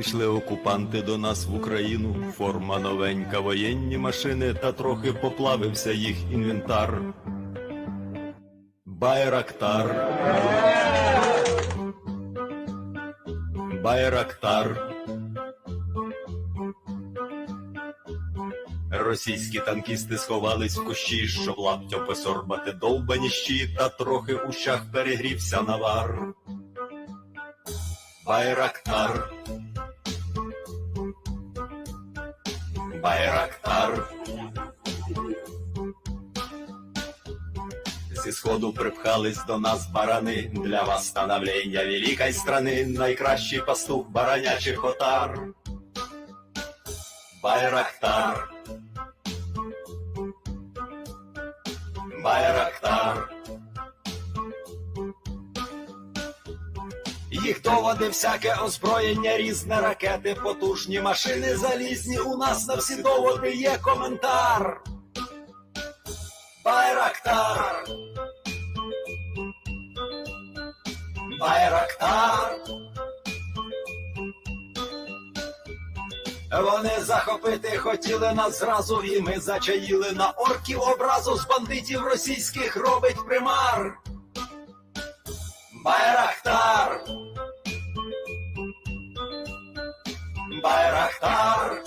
Прийшли окупанти до нас в Україну, форма новенька, воєнні машини, та трохи поплавився їх інвентар. Байрактар. Байрактар. Російські танкісти сховались в кущі, щоб лаптю посорбати довбані щі, та трохи у щах перегрівся навар. Байрактар. Байрактар. Зі сходу припхались до нас барани, для восстановлення великої страни, найкращий пастух баранячих отар. Байрактар. Байрактар. Їх доводи, всяке озброєння, різне, ракети, потужні машини залізні. У нас на всі доводи є коментар. Байрактар. Байрактар. Вони захопити хотіли нас зразу, і ми зачаїли на орків образу. З бандитів російських робить примар. Байрактар. Байрактар.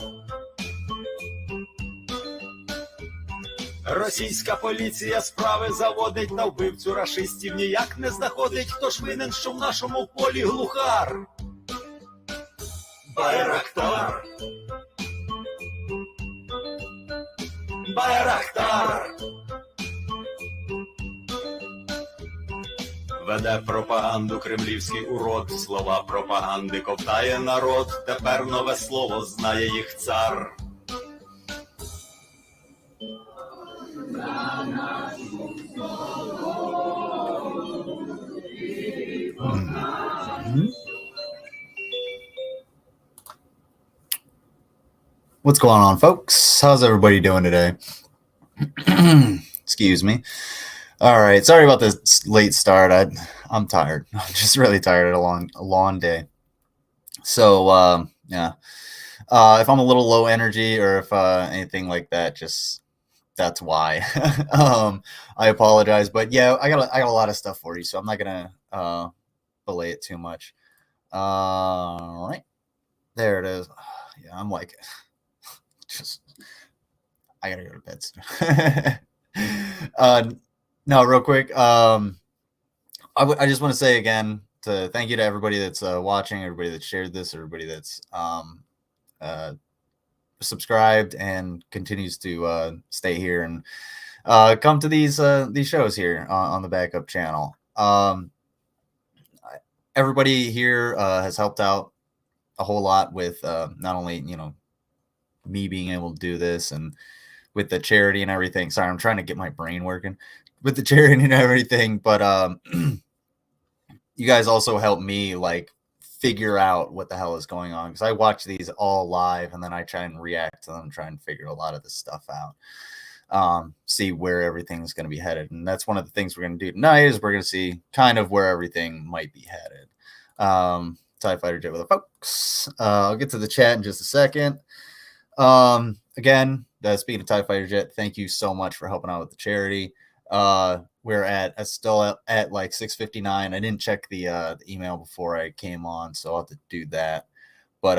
Російська поліція справи заводить, на вбивцю рашистів ніяк не знаходить. Хто ж винен, що в нашому полі глухар? Байрактар. Байрактар. Веде пропаганду кремлівський урод, слова пропаганди ковтає народ. Тепер нове слово знає їх цар. What's going on, folks? How's everybody doing today? Excuse me. All right, sorry about this late start. I'm tired. I'm just really tired. A long day. So yeah, if I'm a little low energy or if anything like that, just that's why. I apologize, but yeah, I got a lot of stuff for you, so I'm not gonna belay it too much. All right, there it is. Yeah, I'm like, just I gotta go to bed. No, real quick. I just want to say again to thank you to everybody that's watching, everybody that shared this, everybody that's subscribed and continues to stay here and come to these shows here on the backup channel. Everybody here has helped out a whole lot with not only me being able to do this and with the charity and everything. Sorry, I'm trying to get my brain working with the charity and everything, but you guys also help me like figure out what the hell is going on, because I watch these all live and then I try and react to them, try and figure a lot of this stuff out, see where everything's going to be headed. And that's one of the things we're going to do tonight, is we're going to see kind of where everything might be headed. TIE Fighter Jet with the folks. I'll get to the chat in just a second. Again, speaking of TIE Fighter Jet, thank you so much for helping out with the charity. We're still at like 6:59. I didn't check the email before I came on, so I'll have to do that. But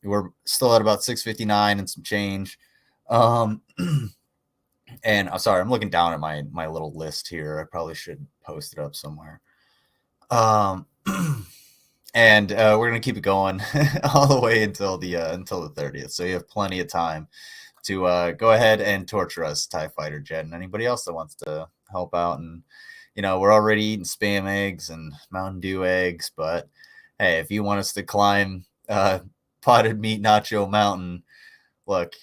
we're still at about 6:59 and some change. And I'm sorry, I'm looking down at my little list here. I probably should post it up somewhere. And we're gonna keep it going all the way until the 30th. So you have plenty of time to go ahead and torture us, TIE Fighter Jet, and anybody else that wants to help out. And we're already eating Spam eggs and Mountain Dew eggs, but hey, if you want us to climb potted meat nacho mountain, look,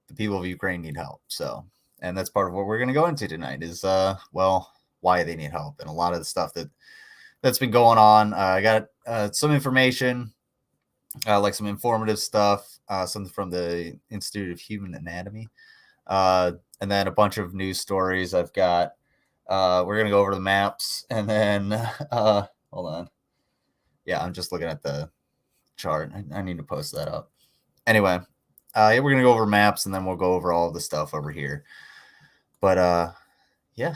the people of Ukraine need help. So, and that's part of what we're going to go into tonight is why they need help, and a lot of the stuff that's been going on. I got some information, like some informative stuff, something from the Institute of Human Anatomy, and then a bunch of news stories. I've got, we're going to go over the maps, and then, hold on. Yeah, I'm just looking at the chart. I need to post that up. Anyway, yeah, we're going to go over maps, and then we'll go over all of the stuff over here. But, yeah,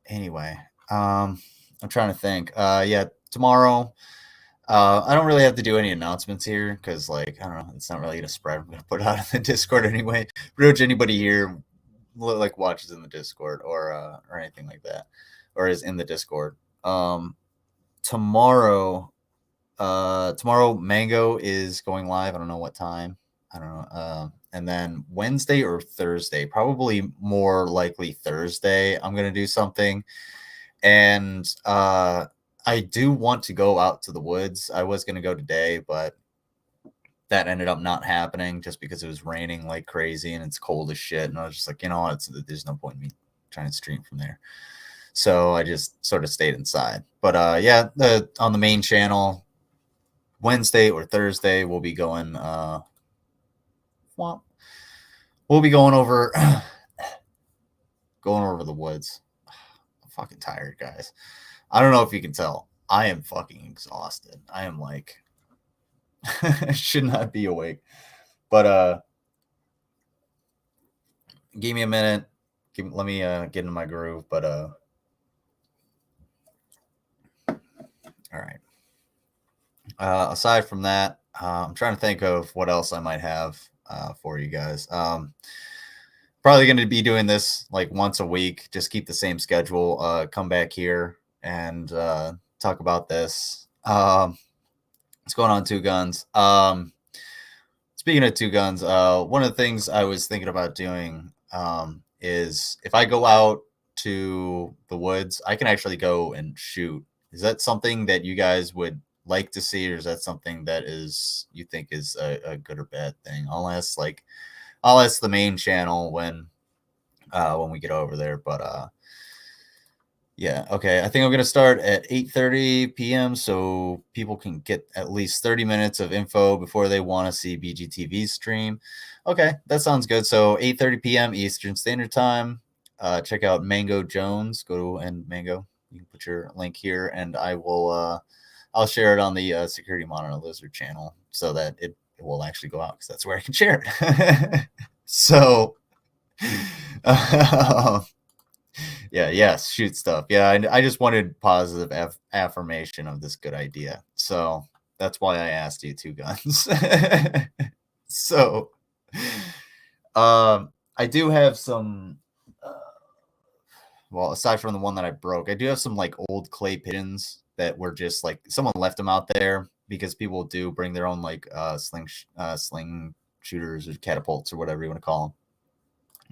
anyway, I'm trying to think. Yeah, tomorrow, I don't really have to do any announcements here because, like, I don't know, it's not really going to spread. I'm going to put it out in the Discord anyway. Pretty much anybody here, like, watches in the Discord or anything like that, or is in the Discord. Tomorrow, Mango is going live. I don't know what time. I don't know. And then Wednesday or Thursday, probably more likely Thursday, I'm going to do something. And I do want to go out to the woods. I was going to go today, but that ended up not happening just because it was raining like crazy and it's cold as shit. And I was just like, you know what? There's no point in me trying to stream from there. So I just sort of stayed inside. But yeah, on the main channel, Wednesday or Thursday, we'll be going we'll be going over the woods. I'm fucking tired, guys. I don't know if you can tell. I am fucking exhausted. I am like should not be awake. But give me a minute. Let me get in my groove. But all right. Aside from that, I'm trying to think of what else I might have for you guys. Probably going to be doing this like once a week. Just keep the same schedule. Come back here and talk about this. What's going on, Two Guns? Speaking of Two Guns, one of the things I was thinking about doing is if I go out to the woods, I can actually go and shoot. Is that something that you guys would like to see, or is that something that is you think is a good or bad thing? I'll ask the main channel when we get over there. But yeah, okay. I think I'm gonna start at 8:30 p.m. so people can get at least 30 minutes of info before they want to see BGTV's stream. Okay, that sounds good. So 8:30 p.m. Eastern Standard Time. Check out Mango Jones. Go to Mango. You can put your link here, and I will. I'll share it on the Security Monitor Lizard channel so that it will actually go out because that's where I can share it. So, yeah, yes, shoot stuff. Yeah, I just wanted positive affirmation of this good idea. So that's why I asked you, Two Guns. So, I do have some. Well, aside from the one that I broke, I do have some like old clay pigeons that were just like someone left them out there because people do bring their own like sling shooters or catapults or whatever you want to call them.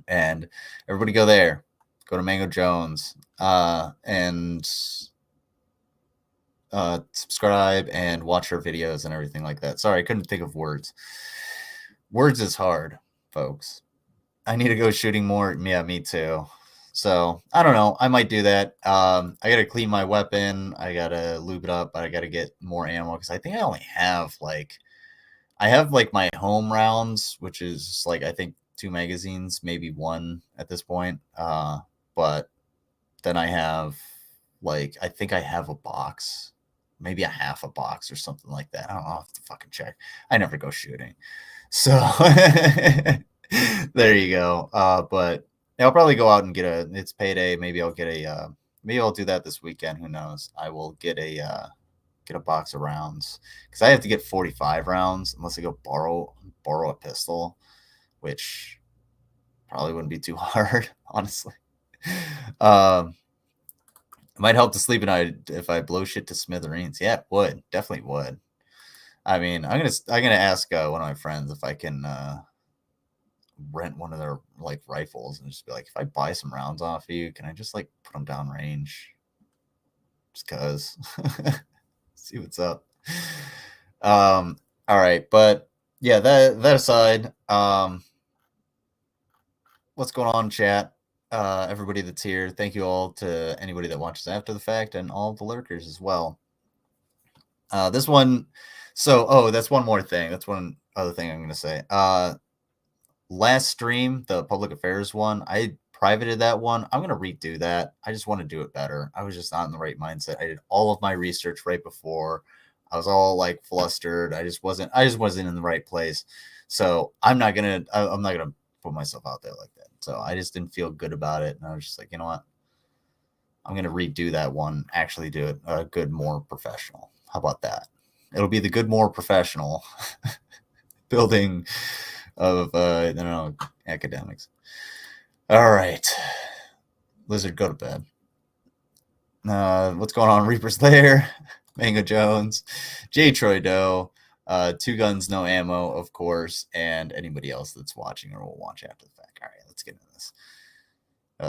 And everybody go there, go to Mango Jones, and subscribe and watch her videos and everything like that. Sorry, I couldn't think of words. Words is hard, folks. I need to go shooting more. Yeah, me too. So I don't know. I might do that. I gotta clean my weapon. I gotta lube it up. But I gotta get more ammo because I think I only have I have my home rounds, which is like I think 2 magazines, maybe 1 at this point. But then I have I think I have a box, maybe a half a box or something like that. I don't know. I'll have to fucking check. I never go shooting, so there you go. But I'll probably go out and get it's payday. Maybe I'll get maybe I'll do that this weekend. Who knows? I will get a box of rounds because I have to get 45 rounds unless I go borrow a pistol, which probably wouldn't be too hard, honestly. It might help to sleep at night if I blow shit to smithereens. Yeah, it would. Definitely would. I mean, I'm gonna ask one of my friends if I can rent one of their rifles and just be like, if I buy some rounds off of you, can I just put them down range? Just cause see what's up. All right, but yeah, that aside, what's going on, chat? Everybody that's here, thank you all to anybody that watches after the fact and all the lurkers as well. This one, that's one more thing. That's one other thing I'm gonna say. Last stream, the public affairs one, I privated that one. I'm gonna redo that. I just want to do it better. I was just not in the right mindset. I did all of my research right before. I was all flustered. I just wasn't in the right place. So I'm not gonna put myself out there like that. So I just didn't feel good about it. And I was just like, you know what? I'm gonna redo that one. Actually do it a good, more professional. How about that? It'll be the good, more professional building of I don't know, academics. All right, Lizard, go to bed. What's going on? Reaper's Lair, Mango Jones, J Troy Doe, Two Guns No Ammo, of course, and anybody else that's watching or will watch after the fact. All right, let's get into this.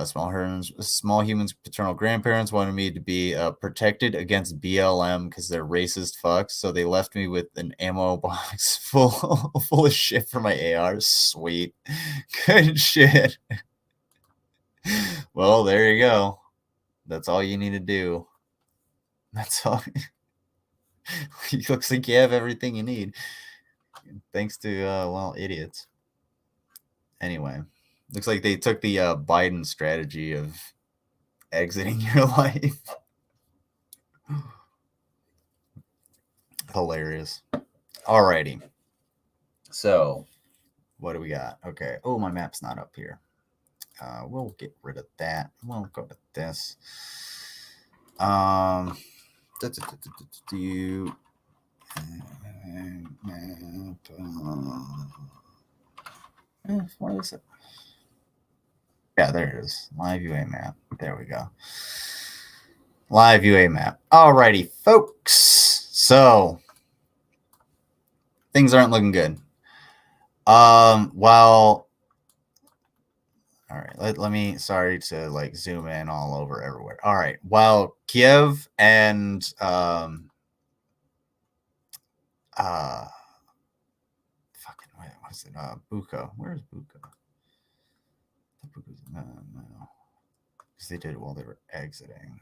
Small humans' paternal grandparents wanted me to be protected against BLM because they're racist fucks. So they left me with an ammo box full of shit for my AR. Sweet. Good shit. Well, there you go. That's all you need to do. That's all. It looks like you have everything you need. Thanks to, well, idiots. Anyway, looks like they took the Biden strategy of exiting your life. Hilarious. Alrighty. So, what do we got? Okay. Oh, my map's not up here. We'll get rid of that. We'll go to this. Do what is it? Yeah, there it is. Live UA map. There we go. Live UA map. Alrighty, folks. So things aren't looking good. Well, all right. Let me. Sorry to like zoom in all over everywhere. All right. While Kiev and fucking what is it? Bucha. Where's Bucha? No, because they did it while they were exiting.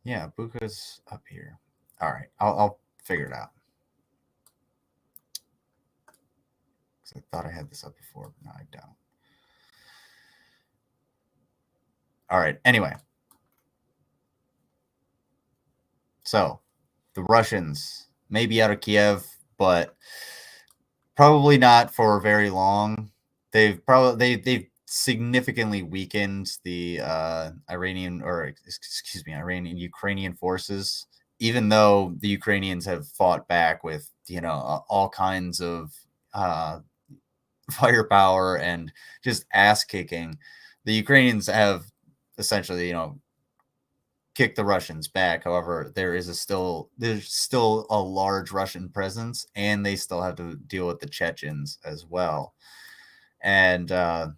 Yeah, Bucha's up here. All right, I'll figure it out. Because I thought I had this up before, but no, I don't. All right, anyway. So, the Russians may be out of Kiev, but probably not for very long. They've significantly weakened the Iranian Ukrainian forces, even though the Ukrainians have fought back with, all kinds of firepower and just ass kicking. The Ukrainians have essentially, kicked the Russians back. However, there's still a large Russian presence, and they still have to deal with the Chechens as well. And some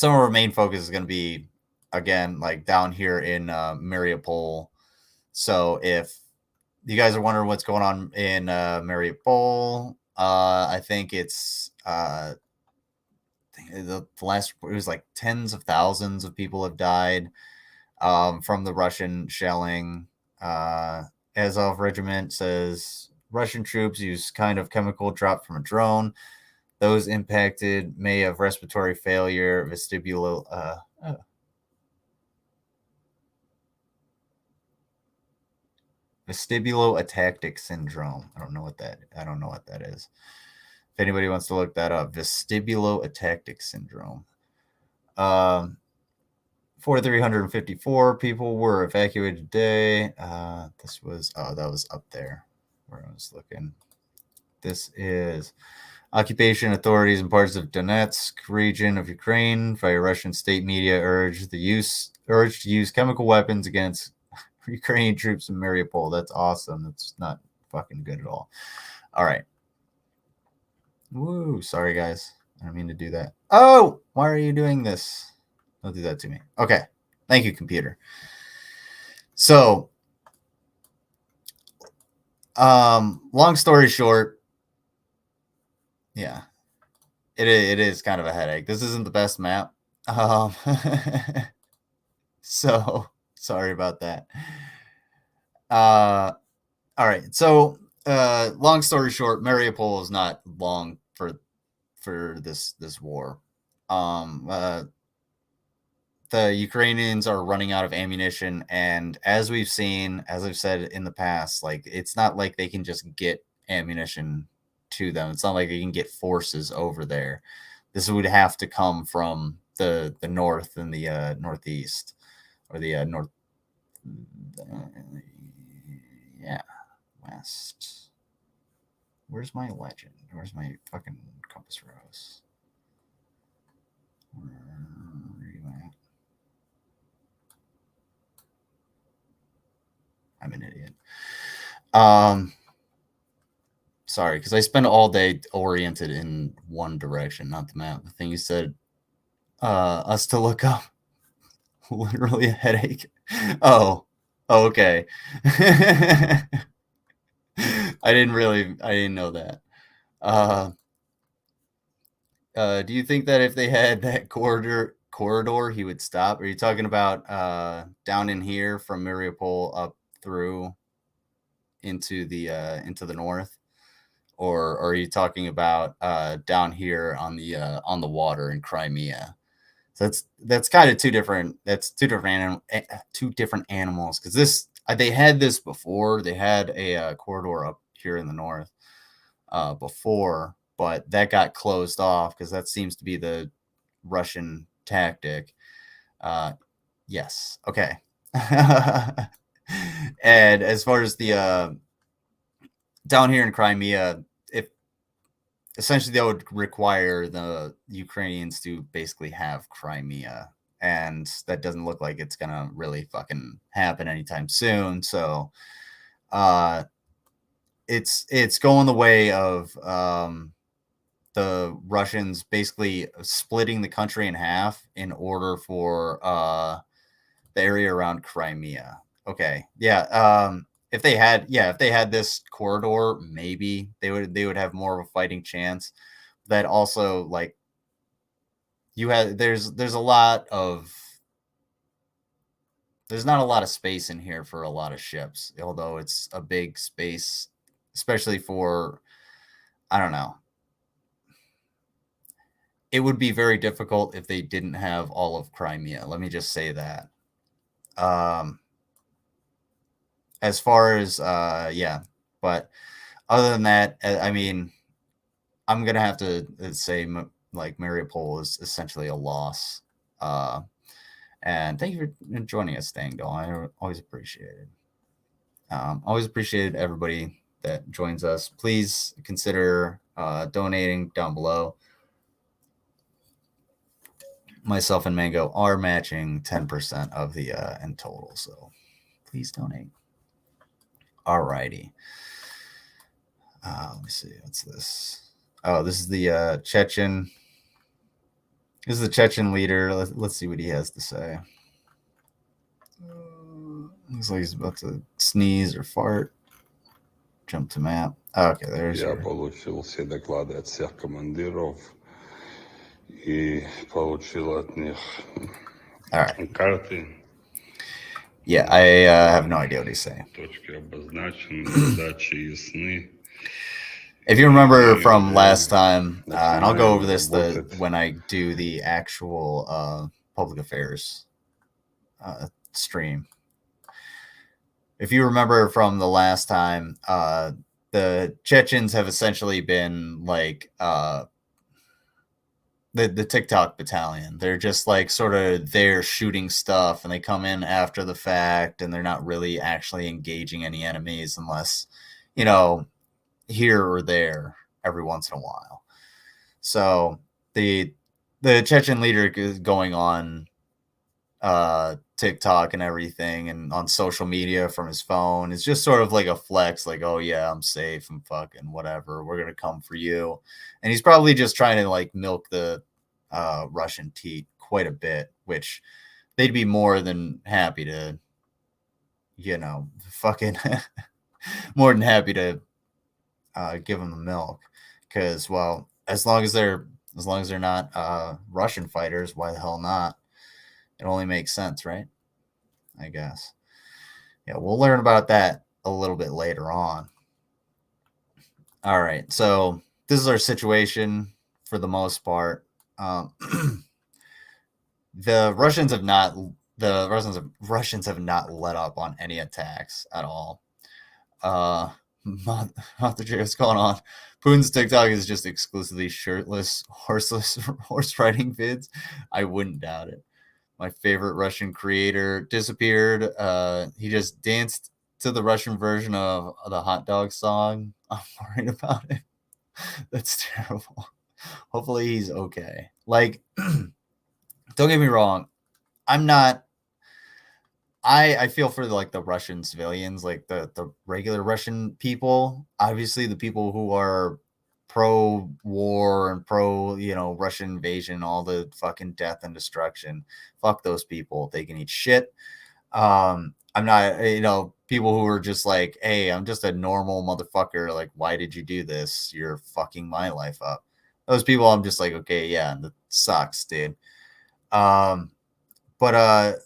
of our main focus is going to be, again, like down here in Mariupol. So if you guys are wondering what's going on in Mariupol, I think it's the last, it was like tens of thousands of people have died from the Russian shelling. Azov Regiment says Russian troops use kind of chemical dropped from a drone. Those impacted may have respiratory failure, vestibuloatactic syndrome. I don't know what that is. If anybody wants to look that up, vestibuloatactic syndrome. 4,354 people were evacuated today. That was up there where I was looking. This is occupation authorities in parts of Donetsk region of Ukraine via Russian state media urged to use chemical weapons against Ukrainian troops in Mariupol. That's awesome. That's not fucking good at all. All right. Woo, sorry guys. I don't mean to do that. Oh, why are you doing this? Don't do that to me. Okay. Thank you, computer. So, long story short, yeah, it is kind of a headache. This isn't the best map. So sorry about that. All right. So, long story short, Mariupol is not long for this war. The Ukrainians are running out of ammunition, and as we've seen, as I've said in the past, like it's not like they can just get ammunition to them. It's not like they can get forces over there. This would have to come from the north and the northeast, or the north, west. Where's my legend? Where's my fucking compass rose? Where are you at? I'm an idiot. Sorry, because I spend all day oriented in one direction, not the map. The thing you said, us to look up, literally a headache. Oh, okay. I didn't know that. Do you think that if they had that corridor he would stop? Are you talking about down in here from Mariupol up through into the north, or are you talking about down here on the water in Crimea? So that's kind of two different animals, because this they had this before. They had a corridor up here in the north before, but that got closed off because that seems to be the Russian tactic. Yes. Okay. And as far as the down here in Crimea, if essentially that would require the Ukrainians to basically have Crimea, and that doesn't look like it's gonna really fucking happen anytime soon. So it's going the way of the Russians basically splitting the country in half in order for the area around Crimea. Okay. Yeah. If they had this corridor, maybe they would have more of a fighting chance. That also, like, there's not a lot of space in here for a lot of ships, although it's a big space, especially for, I don't know. It would be very difficult if they didn't have all of Crimea. Let me just say that. As far as yeah, but other than that, I mean, I'm gonna have to say like Mariupol is essentially a loss. And thank you for joining us, Stango. I always appreciate it. Always appreciate everybody that joins us. Please consider donating down below. Myself and Mango are matching 10% of the in total, so please donate. Alrighty. Let me see. What's this? Oh, this is the Chechen. This is the Chechen leader. Let's see what he has to say. Looks like he's about to sneeze or fart. Jump to map. Okay, there's. Я получил все доклады от всех командиров и получил от них карты. Yeah, I have no idea what he's saying. Точки обозначены, задачи ясны. If you remember from last time, and I'll go over this when I do the actual public affairs stream. If you remember from the last time, the Chechens have essentially been like the TikTok battalion. They're just like sort of there shooting stuff, and they come in after the fact, and they're not really actually engaging any enemies unless, you know, here or there every once in a while. So the Chechen leader is going on TikTok and everything, and on social media from his phone. It's just sort of like a flex, like, oh yeah, I'm safe and fucking whatever, we're gonna come for you. And he's probably just trying to like milk the Russian teat quite a bit, which they'd be more than happy to, you know, fucking more than happy to give him the milk, because, well, as long as they're not Russian fighters, why the hell not? It only makes sense, right? I guess. Yeah, we'll learn about that a little bit later on. All right, so this is our situation for the most part. The Russians have not let up on any attacks at all. What's going on? Putin's TikTok is just exclusively shirtless, horse riding vids. I wouldn't doubt it. My favorite Russian creator disappeared. He just danced to the Russian version of the hot dog song. I'm worried about it. That's terrible. Hopefully he's okay. Like, don't get me wrong. I'm not. I feel for like the Russian civilians, like the regular Russian people. Obviously, the people who are pro-war and pro, you know, Russian invasion, all the fucking death and destruction. Fuck those people. They can eat shit. I'm not, you know, people who are just like, hey, I'm just a normal motherfucker. Like, why did you do this? You're fucking my life up. Those people, I'm just like, okay, yeah, that sucks, dude. But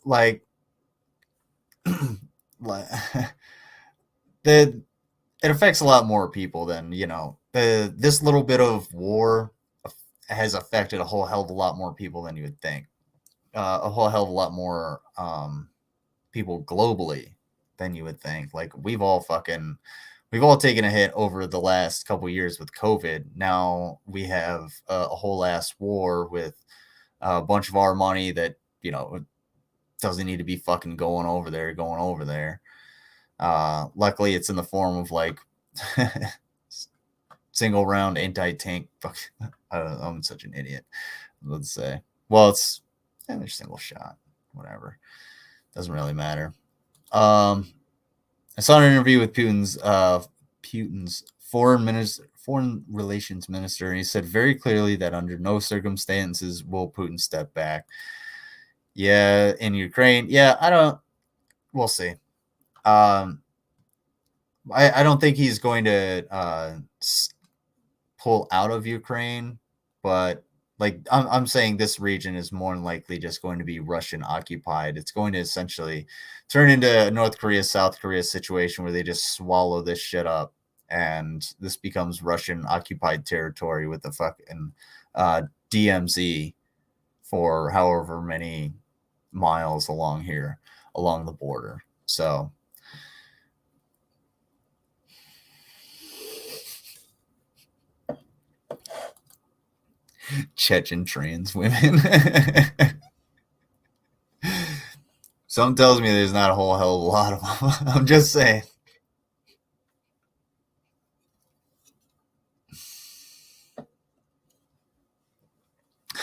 like the it affects a lot more people than, you know, this little bit of war has affected a whole hell of a lot more people than you would think. A whole hell of a lot more people globally than you would think. Like we've all taken a hit over the last couple years with COVID. Now we have a whole ass war with a bunch of our money that, you know, doesn't need to be fucking going over there. Luckily it's in the form of like single round anti-tank. Fuck, I'm such an idiot. Let's say, well, they're single shot, whatever. Doesn't really matter. I saw an interview with Putin's foreign relations minister, and he said very clearly that under no circumstances will Putin step back. Yeah, in Ukraine. Yeah, we'll see. I don't think he's going to pull out of Ukraine, but like I'm saying, this region is more than likely just going to be Russian occupied. It's going to essentially turn into a North Korea, South Korea situation where they just swallow this shit up, and this becomes Russian occupied territory with the fucking DMZ for however many miles along the border. So Chechen trans women. Something tells me there's not a whole hell of a lot of them. I'm just saying.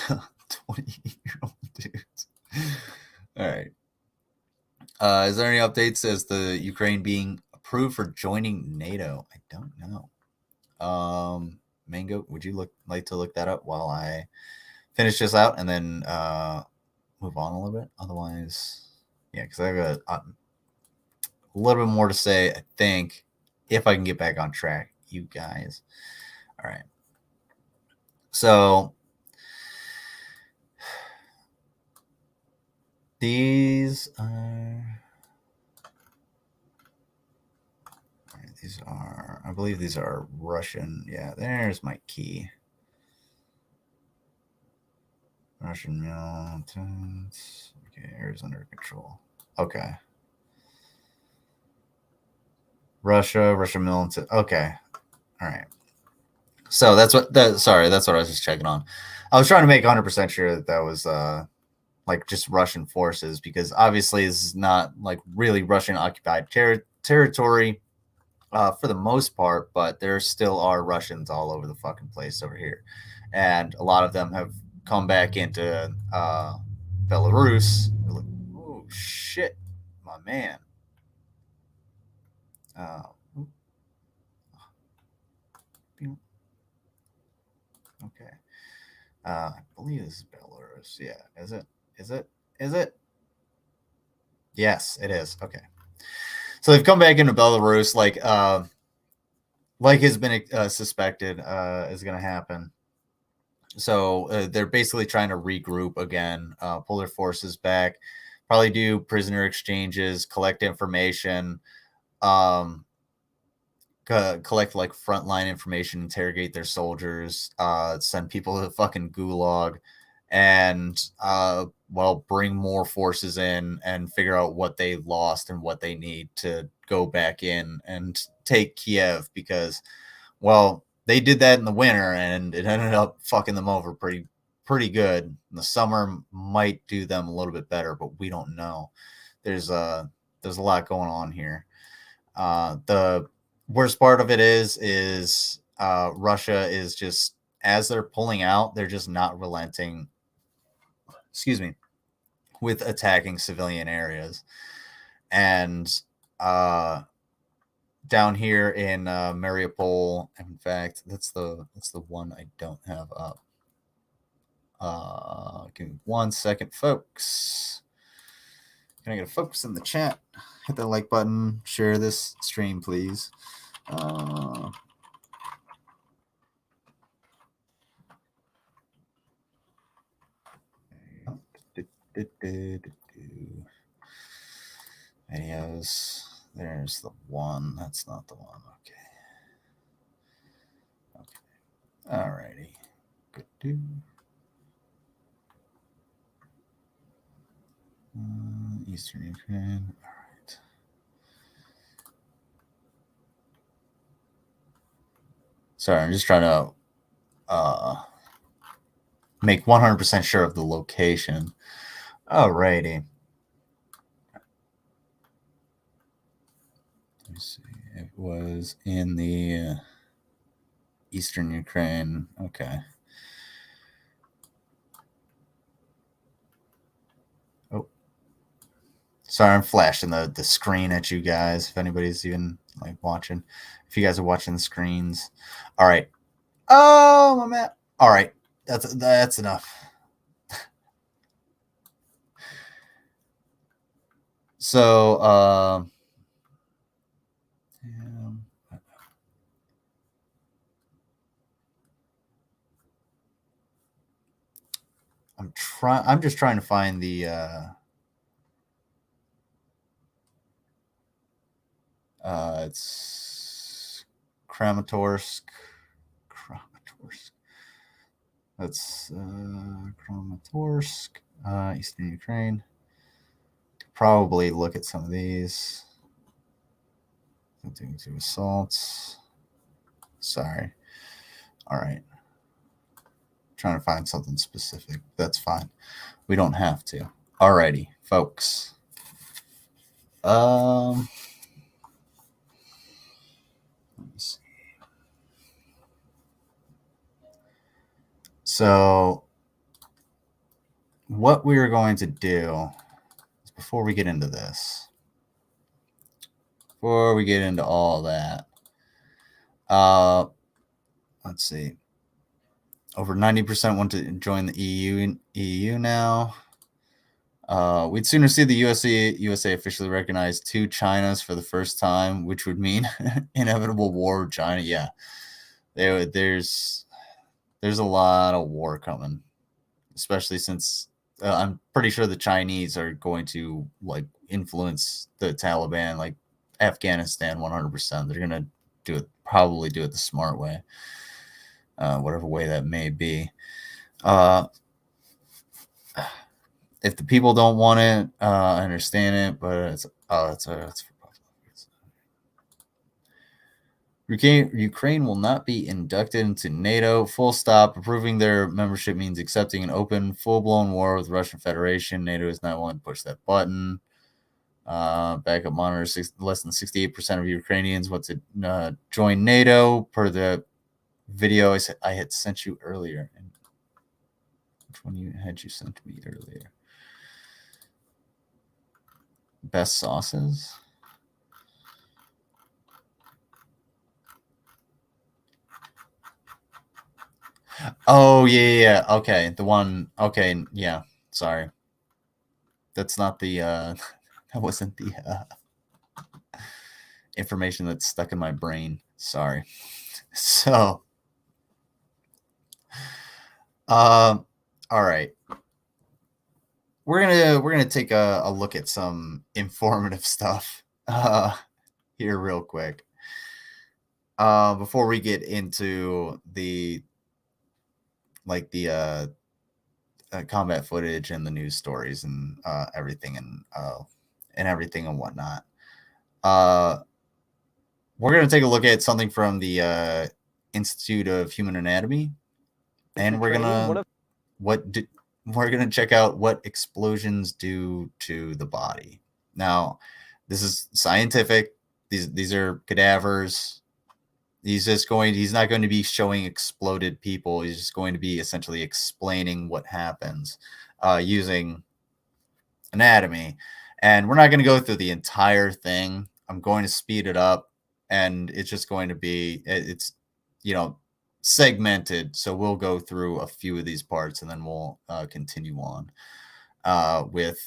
20-year-old dudes. All right. Is there any updates as the Ukraine being approved for joining NATO? I don't know. Mango, would you like to look that up while I finish this out and then move on a little bit? Otherwise, yeah, because I have a little bit more to say, I think, if I can get back on track, you guys. All right. So these are, I believe these are Russian. Yeah, there's my key. Russian militants. Okay, areas under control. Okay. Russian militant. Okay. All right. So that's what I was just checking on. I was trying to make 100% sure that was like just Russian forces, because obviously this is not like really Russian occupied territory for the most part, but there still are Russians all over the fucking place over here. And a lot of them have come back into Belarus. Oh, shit, my man. Okay. I believe this is Belarus. Yeah. Is it? Yes, it is. Okay. So they've come back into Belarus, like has been suspected is going to happen. So they're basically trying to regroup again, pull their forces back, probably do prisoner exchanges, collect information, collect like frontline information, interrogate their soldiers, send people to the fucking gulag, and bring more forces in and figure out what they lost and what they need to go back in and take Kiev, because, well, they did that in the winter and it ended up fucking them over pretty good. In the summer might do them a little bit better, but we don't know. There's a lot going on here. The worst part of it is Russia is just, as they're pulling out, they're just not relenting, with attacking civilian areas. And down here in Mariupol, in fact, that's the one I don't have up. Give me 1 second, folks. Can I get a focus in the chat? Hit that like button. Share this stream, please. Videos. There's the one. That's not the one. Okay. Alrighty. Eastern Ukraine. All right. Sorry, I'm just trying to make 100% sure of the location. Alrighty. Let me see. It was in the Eastern Ukraine. Okay. Oh. Sorry, I'm flashing the screen at you guys. If anybody's even like watching. If you guys are watching the screens. All right. Oh, my map. All right. That's enough. So, I'm just trying to find the it's Kramatorsk. That's Kramatorsk, Eastern Ukraine. Probably look at some of these. Doing 2 assaults. Sorry. All right. Trying to find something specific. That's fine. We don't have to. Alrighty, folks. Let me see. So what we're going to do is, before we get into this, before we get into all that, let's see. Over 90% want to join the EU now. We'd sooner see the USA officially recognize 2 Chinas for the first time, which would mean inevitable war with China. Yeah, there's a lot of war coming, especially since I'm pretty sure the Chinese are going to like influence the Taliban, like Afghanistan, 100%. They're gonna probably do it the smart way, whatever way that may be. If the people don't want it, I understand it, but it's Ukraine will not be inducted into NATO. Full stop. Approving their membership means accepting an open, full-blown war with the Russian Federation. NATO is not willing to push that button. Backup monitor, less than 68% of Ukrainians want to join NATO, per the video I had sent you earlier. Which one had you sent me earlier? Best sauces? Oh, yeah. Okay, the one. Okay, yeah. Sorry. That's not the, that wasn't the information that's stuck in my brain. Sorry. So, all right. We're gonna take a look at some informative stuff here real quick. Before we get into the combat footage and the news stories and everything and everything and whatnot. We're gonna take a look at something from the Institute of Human Anatomy, and we're gonna check out what explosions do to the body. Now, this is scientific. These are cadavers. He's not going to be showing exploded people. He's just going to be essentially explaining what happens using anatomy. And we're not going to go through the entire thing. I'm going to speed it up, and it's just going to be, it's, segmented. So we'll go through a few of these parts, and then we'll continue on with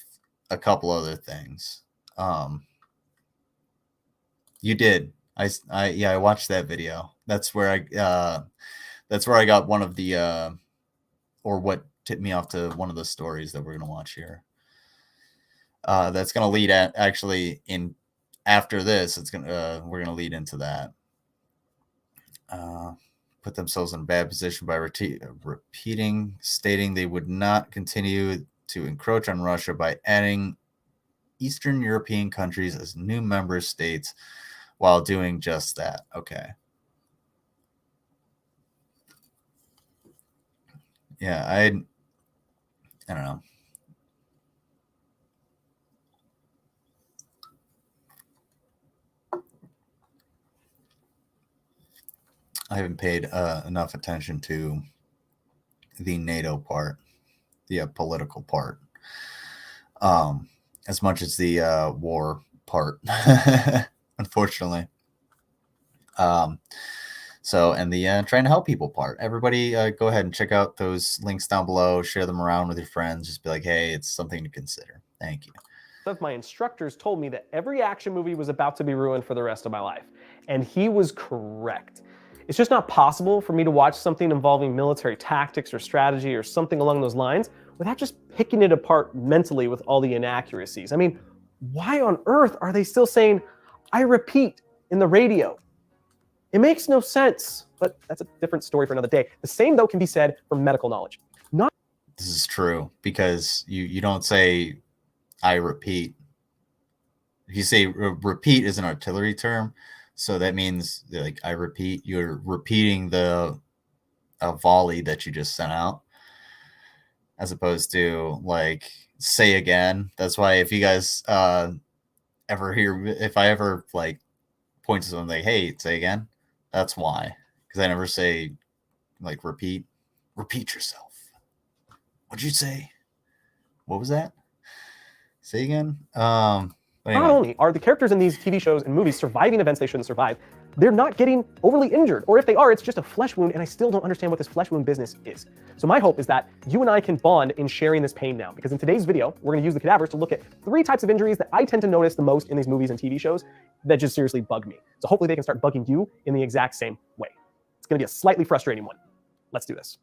a couple other things. You did. I watched that video. That's where I got one of the or what tipped me off to one of the stories that we're gonna watch here. That's going to lead at actually in after this. We're going to lead into that. Put themselves in a bad position by stating they would not continue to encroach on Russia by adding Eastern European countries as new member states while doing just that. Okay. Yeah, I don't know. I haven't paid enough attention to the NATO part, the political part, as much as the war part, unfortunately. So, and the trying to help people part. Everybody go ahead and check out those links down below. Share them around with your friends. Just be like, hey, it's something to consider. Thank you. Of my instructors told me that every action movie was about to be ruined for the rest of my life. And he was correct. It's just not possible for me to watch something involving military tactics or strategy or something along those lines without just picking it apart mentally with all the inaccuracies. I mean, why on earth are they still saying, I repeat, in the radio? It makes no sense, but that's a different story for another day. The same, though, can be said for medical knowledge. This is true, because you don't say, I repeat. If you say repeat is an artillery term, so that means, like, I repeat, you're repeating a volley that you just sent out, as opposed to, like, say again. That's why if you guys if I ever, like, point to someone like, hey, say again, that's why. Because I never say, like, repeat yourself. What'd you say? What was that? Say again? Anyway. Not only are the characters in these TV shows and movies surviving events they shouldn't survive, they're not getting overly injured. Or if they are, it's just a flesh wound, and I still don't understand what this flesh wound business is. So my hope is that you and I can bond in sharing this pain now, because in today's video, we're going to use the cadavers to look at 3 types of injuries that I tend to notice the most in these movies and TV shows that just seriously bug me. So hopefully they can start bugging you in the exact same way. It's going to be a slightly frustrating one. Let's do this.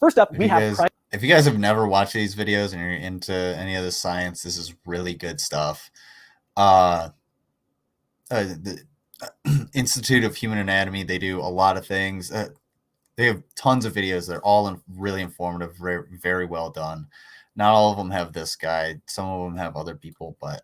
First up, we have... If you guys have never watched these videos and you're into any of the science, this is really good stuff. The Institute of Human Anatomy, they do a lot of things. They have tons of videos. They're all really informative, very, very well done. Not all of them have this guy. Some of them have other people, but...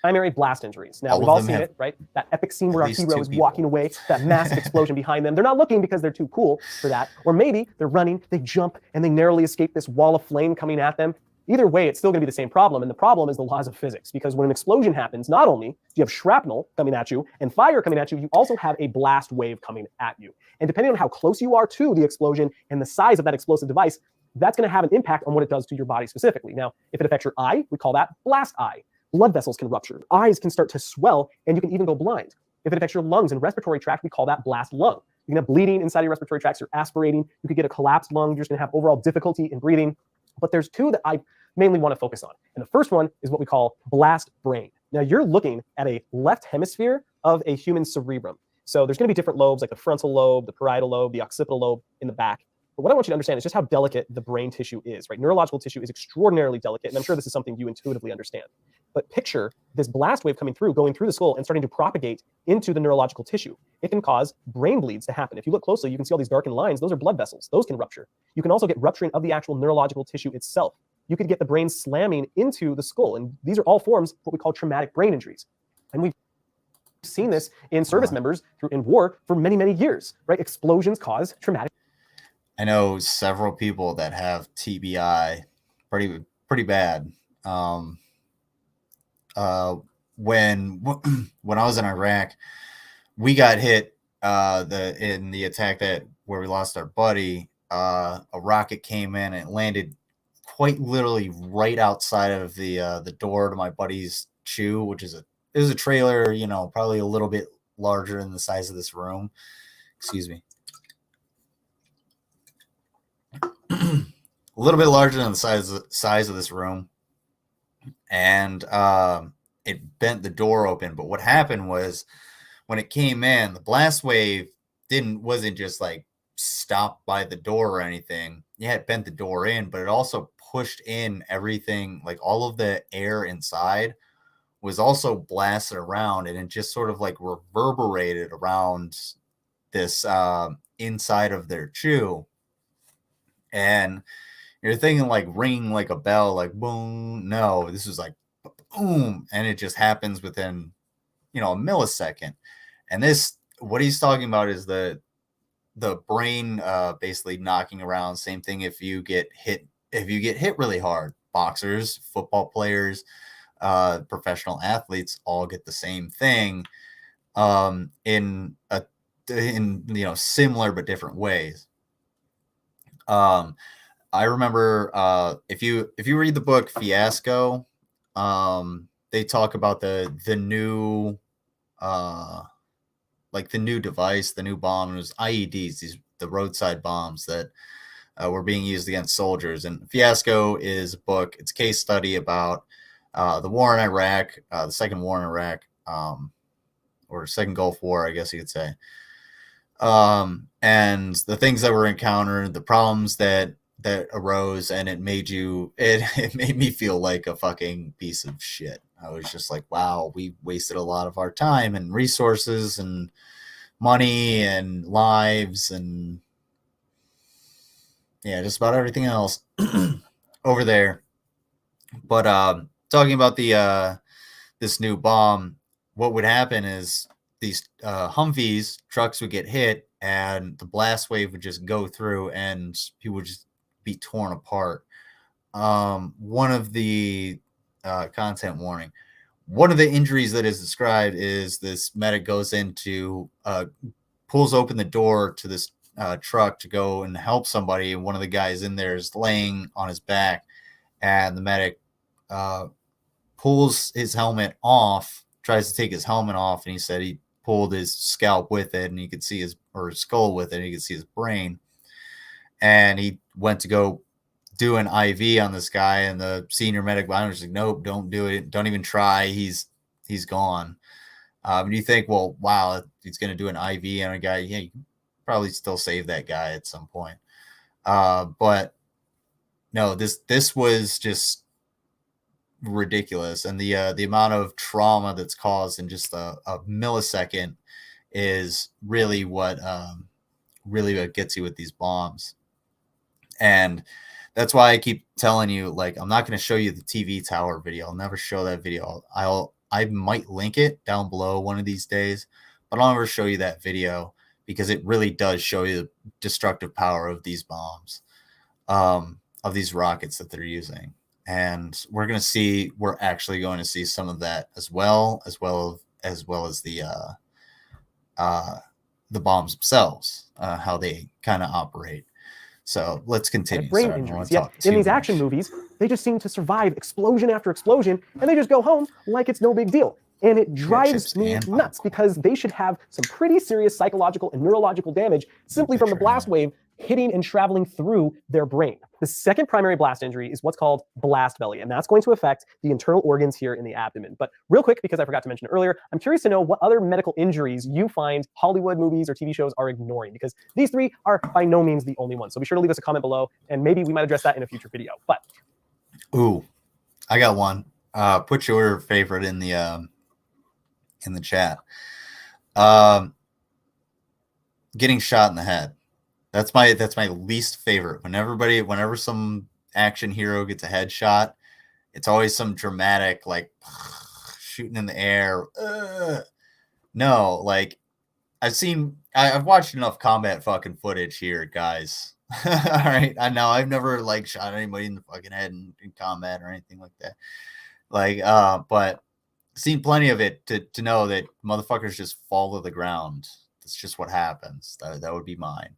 primary blast injuries. Now, we've all seen it, right? That epic scene where our hero is walking away, that massive explosion behind them. They're not looking because they're too cool for that. Or maybe they're running, they jump, and they narrowly escape this wall of flame coming at them. Either way, it's still going to be the same problem, and the problem is the laws of physics. Because when an explosion happens, not only do you have shrapnel coming at you and fire coming at you, you also have a blast wave coming at you. And depending on how close you are to the explosion and the size of that explosive device, that's going to have an impact on what it does to your body specifically. Now, if it affects your eye, we call that blast eye. Blood vessels can rupture, eyes can start to swell, and you can even go blind. If it affects your lungs and respiratory tract, we call that blast lung. You can have bleeding inside your respiratory tracts, you're aspirating, you could get a collapsed lung, you're just gonna have overall difficulty in breathing. But there's 2 that I mainly wanna focus on. And the first one is what we call blast brain. Now you're looking at a left hemisphere of a human cerebrum. So there's gonna be different lobes, like the frontal lobe, the parietal lobe, the occipital lobe in the back. But what I want you to understand is just how delicate the brain tissue is, right? Neurological tissue is extraordinarily delicate, and I'm sure this is something you intuitively understand. But picture this blast wave coming through, going through the skull and starting to propagate into the neurological tissue. It can cause brain bleeds to happen. If you look closely, you can see all these darkened lines. Those are blood vessels. Those can rupture. You can also get rupturing of the actual neurological tissue itself. You could get the brain slamming into the skull. And these are all forms of what we call traumatic brain injuries. And we've seen this in service members in war for many, many years, right? Explosions cause traumatic. I know several people that have TBI pretty bad. When I was in Iraq, we got hit in the attack where we lost our buddy. A rocket came in and it landed quite literally right outside of the door to my buddy's chew, which is a trailer, you know, probably a little bit larger than the size of this room. Excuse me. A little bit larger than the size of this room, and it bent the door open. But what happened was, when it came in, the blast wave wasn't just like stopped by the door or anything. Yeah, it bent the door in, but it also pushed in everything, like all of the air inside was also blasted around, and it just sort of like reverberated around this inside of their chew. And you're thinking like ringing like a bell, like boom. No, this was like boom, and it just happens within, a millisecond. And this, what he's talking about is the brain basically knocking around. Same thing if you get hit really hard. Boxers, football players, professional athletes all get the same thing in similar but different ways. I remember if you read the book Fiasco, they talk about the new the new device, the new bomb. It was IEDs, the roadside bombs that were being used against soldiers. And Fiasco is a book. It's a case study about the war in Iraq, the second war in Iraq, or second Gulf War, I guess you could say. And the things that were encountered, the problems that arose, and it made me feel like a fucking piece of shit. I was just like, wow, we wasted a lot of our time and resources and money and lives and just about everything else over there. But talking about this new bomb, what would happen is these Humvees trucks would get hit, and the blast wave would just go through, and people would just be torn apart. One of the content warning. One of the injuries that is described is this medic goes into pulls open the door to this truck to go and help somebody, and one of the guys in there is laying on his back, and the medic pulls his helmet off, tries to take his helmet off, and he said he pulled his scalp with it, and you could see his skull with it, and you could see his brain. And he went to go do an IV on this guy, and the senior medic was like, nope, don't do it. Don't even try. He's gone. And you think, well, wow, he's going to do an IV on a guy. Yeah, you can probably still save that guy at some point. But no, this was just ridiculous. And the amount of trauma that's caused in just a millisecond is really what gets you with these bombs. And that's why I keep telling you, like, I'm not going to show you the TV tower video. I'll never show that video. I might link it down below one of these days, but I'll never show you that video because it really does show you the destructive power of these bombs, of these rockets that they're using. And we're actually going to see some of that as well as the bombs themselves, how they kind of operate. So let's continue. Brain injuries. Yeah, in these action movies, they just seem to survive explosion after explosion, and they just go home like it's no big deal. And it drives me nuts because they should have some pretty serious psychological and neurological damage simply from the blast wave hitting and traveling through their brain. The second primary blast injury is what's called blast belly, and that's going to affect the internal organs here in the abdomen. But real quick, because I forgot to mention it earlier, I'm curious to know what other medical injuries you find Hollywood movies or TV shows are ignoring, because these three are by no means the only ones. So be sure to leave us a comment below, and maybe we might address that in a future video. But ooh, I got one. Put your favorite in the chat. Getting shot in the head. That's my least favorite. Whenever some action hero gets a headshot, it's always some dramatic, like, shooting in the air. No, like, I've watched enough combat fucking footage here, guys. All right, I know I've never like shot anybody in the fucking head in combat or anything like that. Like, but seen plenty of it to know that motherfuckers just fall to the ground. That's just what happens. That would be mine.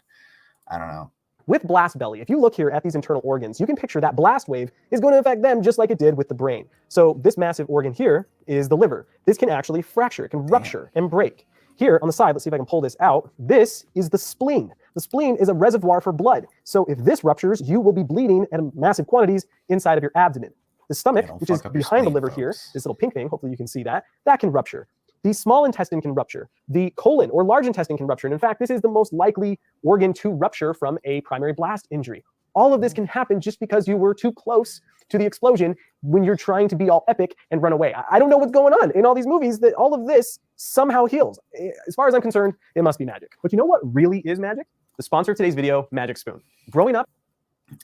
I don't know. With blast belly, if you look here at these internal organs, you can picture that blast wave is going to affect them just like it did with the brain. So this massive organ here is the liver. This can actually fracture, it can rupture and break. Here on the side, let's see if I can pull this out. This is the spleen. The spleen is a reservoir for blood. So if this ruptures, you will be bleeding at massive quantities inside of your abdomen. The stomach, which is behind the liver here, this little pink thing, hopefully you can see that, that can rupture. The small intestine can rupture. The colon or large intestine can rupture. And in fact, this is the most likely organ to rupture from a primary blast injury. all of this can happen just because you were too close to the explosion when you're trying to be all epic and run away. I don't know what's going on in all these movies that all of this somehow heals. As far as I'm concerned, it must be magic. But you know what really is magic? The sponsor of today's video, Magic Spoon. Growing up.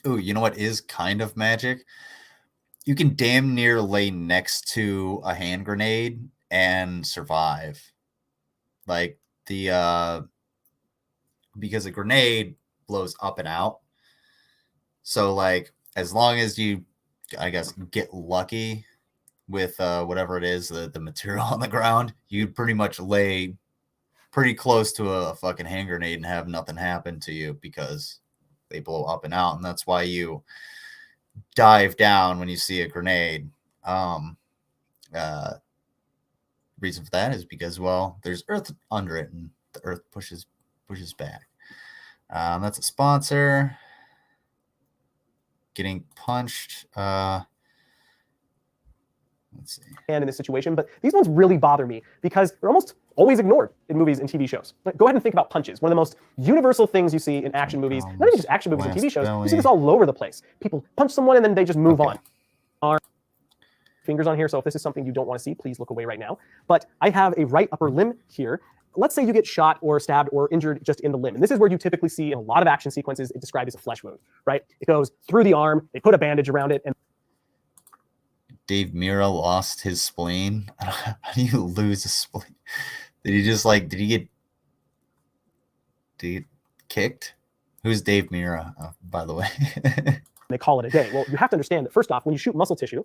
Ooh, you know what is kind of magic? You can damn near lay next to a hand grenade and survive. Like because a grenade blows up and out. So like as long as you, I guess, get lucky with whatever it is, the material on the ground, you'd pretty much lay pretty close to a fucking hand grenade and have nothing happen to you because they blow up and out. And that's why you dive down when you see a grenade. Reason for that is because, well, there's earth under it and the earth pushes back. That's a sponsor. Getting punched. Let's see. And in this situation, but these ones really bother me because they're almost always ignored in movies and TV shows. Like, go ahead and think about punches. One of the most universal things you see in action movies, not even just action movies and TV shows, you see this all over the place. People punch someone and then they just move on. Our fingers on here, so if this is something you don't want to see, please look away right now. But I have a right upper limb here. Let's say you get shot or stabbed or injured just in the limb. And this is where you typically see in a lot of action sequences, it's described as a flesh wound, right? It goes through the arm, they put a bandage around it, and Dave Mira lost his spleen. How do you lose a spleen? Did he just like, did he get kicked? Who's Dave Mira, by the way? they call it a day. Well, you have to understand that first off, when you shoot muscle tissue,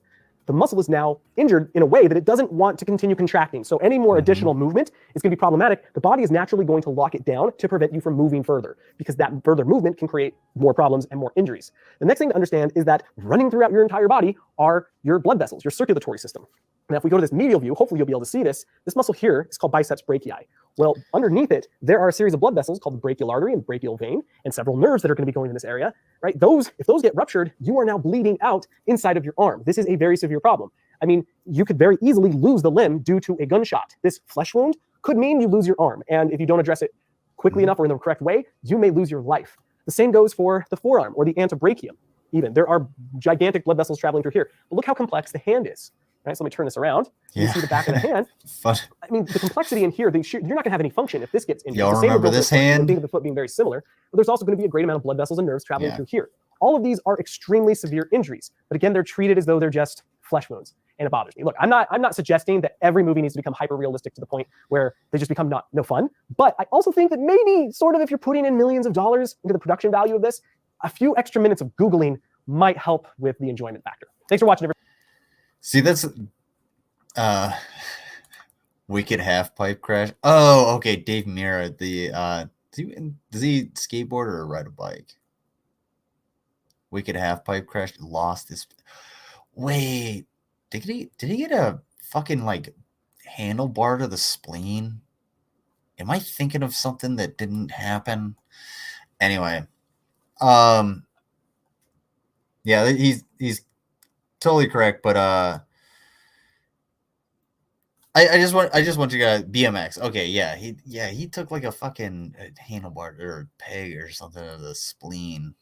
the muscle is now injured in a way that it doesn't want to continue contracting. So any more additional movement is going to be problematic. The body is naturally going to lock it down to prevent you from moving further, because that further movement can create more problems and more injuries. The next thing to understand is that running throughout your entire body are your blood vessels, your circulatory system. Now, if we go to this medial view, hopefully you'll be able to see this. This muscle here is called biceps brachii. Well, underneath it, there are a series of blood vessels called the brachial artery and brachial vein, and several nerves that are going to be going in this area, right? If those get ruptured, you are now bleeding out inside of your arm. This is a very severe problem. I mean, you could very easily lose the limb due to a gunshot. This flesh wound could mean you lose your arm, and if you don't address it quickly enough or in the correct way, you may lose your life. The same goes for the forearm or the antebrachium. Even there are gigantic blood vessels traveling through here. But look how complex the hand is. Right, so let me turn this around. You see the back of the hand. I mean, the complexity in here, you're not going to have any function if this gets injured. Y'all remember this hand? The foot being very similar, but there's also going to be a great amount of blood vessels and nerves traveling through here. All of these are extremely severe injuries, but again, they're treated as though they're just flesh wounds, and it bothers me. Look, I'm not suggesting that every movie needs to become hyper realistic to the point where they just become no fun. But I also think that maybe sort of if you're putting in millions of dollars into the production value of this, a few extra minutes of Googling might help with the enjoyment factor. Thanks for watching, everybody. See, that's wicked half pipe crash. Oh, okay. Dave Mira, does he skateboard or ride a bike? Wicked half pipe crash, lost his. Wait, did he get a fucking like handlebar to the spleen? Am I thinking of something that didn't happen? Anyway, yeah, he's totally correct, but I just want you guys BMX. Okay, yeah, he took like a fucking handlebar or peg or something to the spleen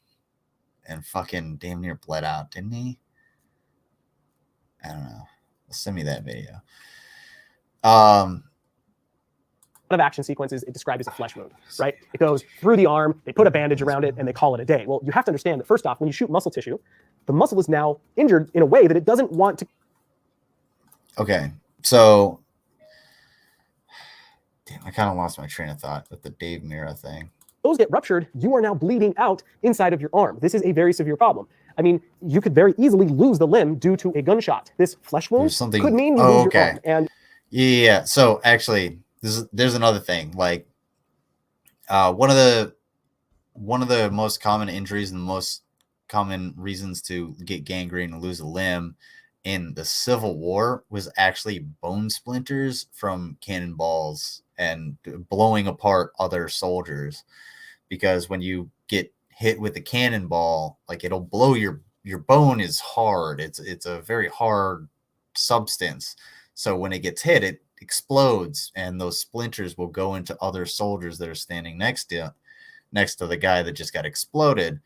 and fucking damn near bled out, didn't he? I don't know. Send me that video. Of action sequences, it described as a flesh wound, right? It goes through the arm, they put a bandage around it, and they call it a day. Well, you have to understand that first off, when you shoot muscle tissue, the muscle is now injured in a way that it doesn't want to. Okay, so damn, I kind of lost my train of thought with the Dave Mira thing. Those get ruptured, you are now bleeding out inside of your arm. This is a very severe problem. I mean, you could very easily lose the limb due to a gunshot. This flesh wound could mean you lose your arm. And yeah, so actually, there's another thing. Like, one of the most common injuries and the most common reasons to get gangrene and lose a limb in the Civil War was actually bone splinters from cannonballs and blowing apart other soldiers. Because when you get hit with a cannonball, like it'll blow your bone is hard. It's a very hard substance. So when it gets hit, it explodes, and those splinters will go into other soldiers that are standing next to the guy that just got exploded.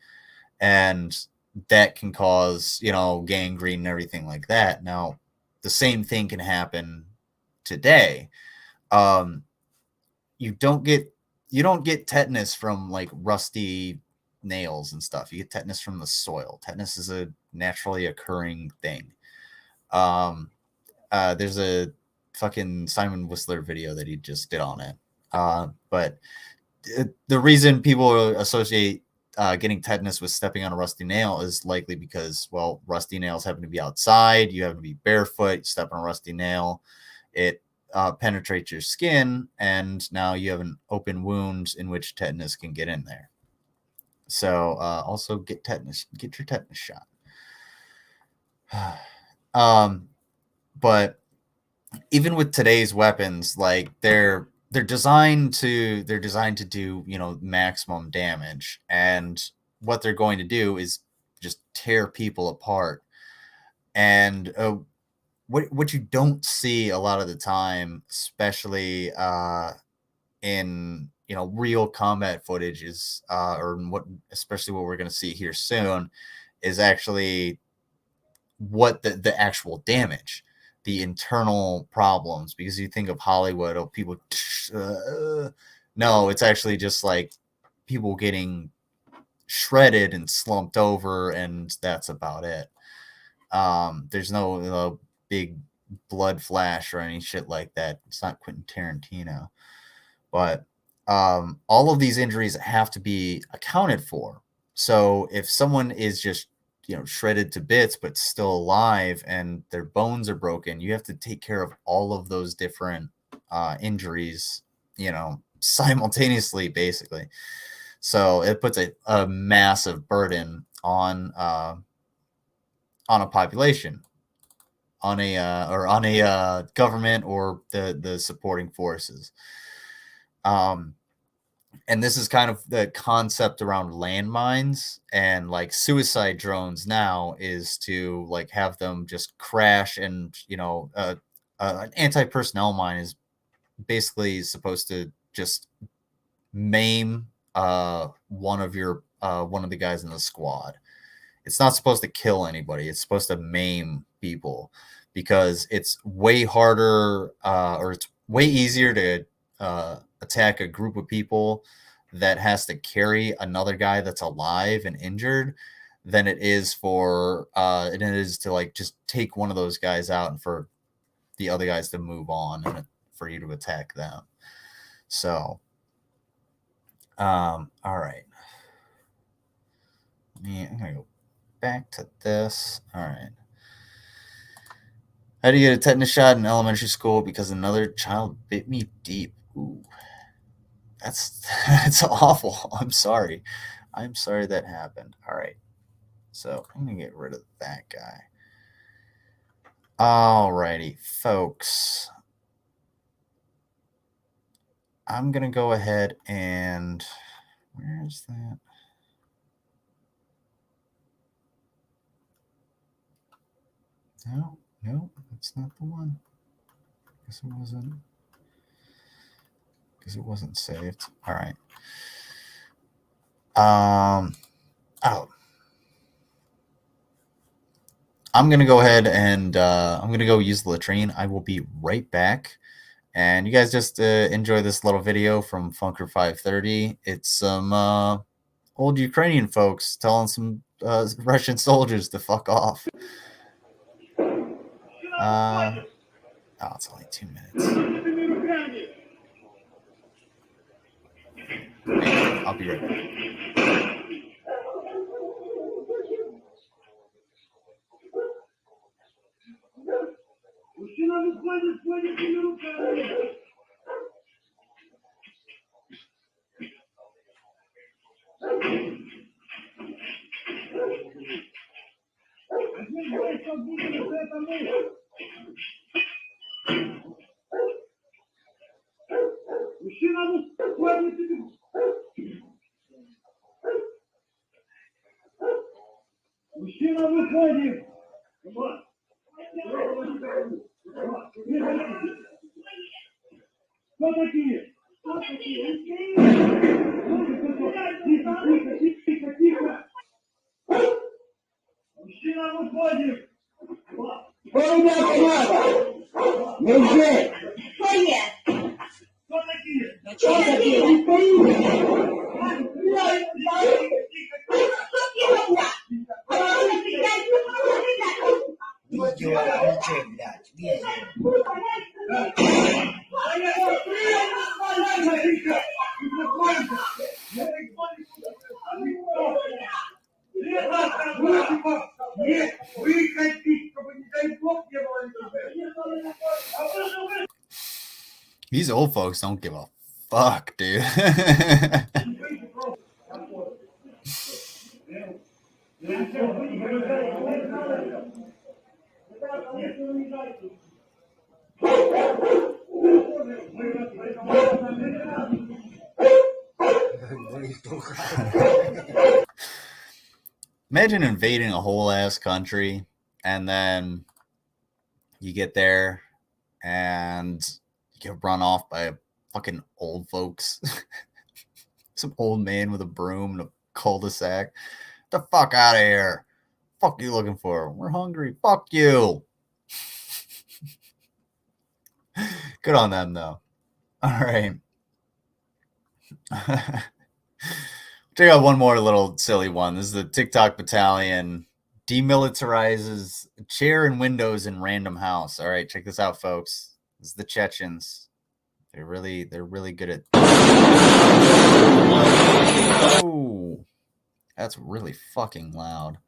and that can cause, you know, gangrene and everything like that. Now, the same thing can happen today. You don't get tetanus from like rusty nails and stuff. You get tetanus from the soil. Tetanus is a naturally occurring thing. There's a fucking Simon Whistler video that he just did on it. But the reason people associate getting tetanus with stepping on a rusty nail is likely because, well, rusty nails happen to be outside. You happen to be barefoot. You step on a rusty nail. It penetrates your skin, and now you have an open wound in which tetanus can get in there. So also get your tetanus shot. But even with today's weapons, like they're designed to do, you know, maximum damage, and what they're going to do is just tear people apart. And what you don't see a lot of the time, especially in, you know, real combat footage, is especially what we're going to see here soon, is actually what the actual damage, the internal problems. Because you think of Hollywood, oh, people, no, it's actually just like people getting shredded and slumped over, and that's about it. There's no big blood flash or any shit like that. It's not Quentin Tarantino. But all of these injuries have to be accounted for. So if someone is just, you know, shredded to bits but still alive and their bones are broken, you have to take care of all of those different injuries, you know, simultaneously, basically. So it puts a massive burden on a population, on a government or the supporting forces. And this is kind of the concept around landmines, and like suicide drones now is to like have them just crash, and, you know, an anti-personnel mine is basically supposed to just maim one of the guys in the squad. It's not supposed to kill anybody. It's supposed to maim people, because it's way harder, or it's way easier to attack a group of people that has to carry another guy that's alive and injured than it is to like just take one of those guys out and for the other guys to move on and for you to attack them. So, all right. I'm gonna go back to this. All right. How do you get a tetanus shot in elementary school because another child bit me deep? Ooh, that's awful. I'm sorry that happened. All right, so I'm gonna get rid of that guy. All righty, folks. I'm gonna go ahead and where's that? No, that's not the one. Guess it wasn't saved. All right. I'm gonna go ahead and I'm gonna go use the latrine. I will be right back. And you guys just enjoy this little video from Funker 530. It's some old Ukrainian folks telling some Russian soldiers to fuck off. It's only 2 minutes. I'll be right back. These old folks don't give a fuck, dude. Imagine invading a whole ass country and then you get there and you get run off by fucking old folks. Some old man with a broom and a cul-de-sac. Get the fuck out of here. Fuck you looking for? We're hungry. Fuck you. Good on them though. All right. Check out one more little silly one. This is the TikTok battalion demilitarizes chair and windows in random house. All right, check this out, folks. This is the Chechens. They're really good at. Oh, that's really fucking loud.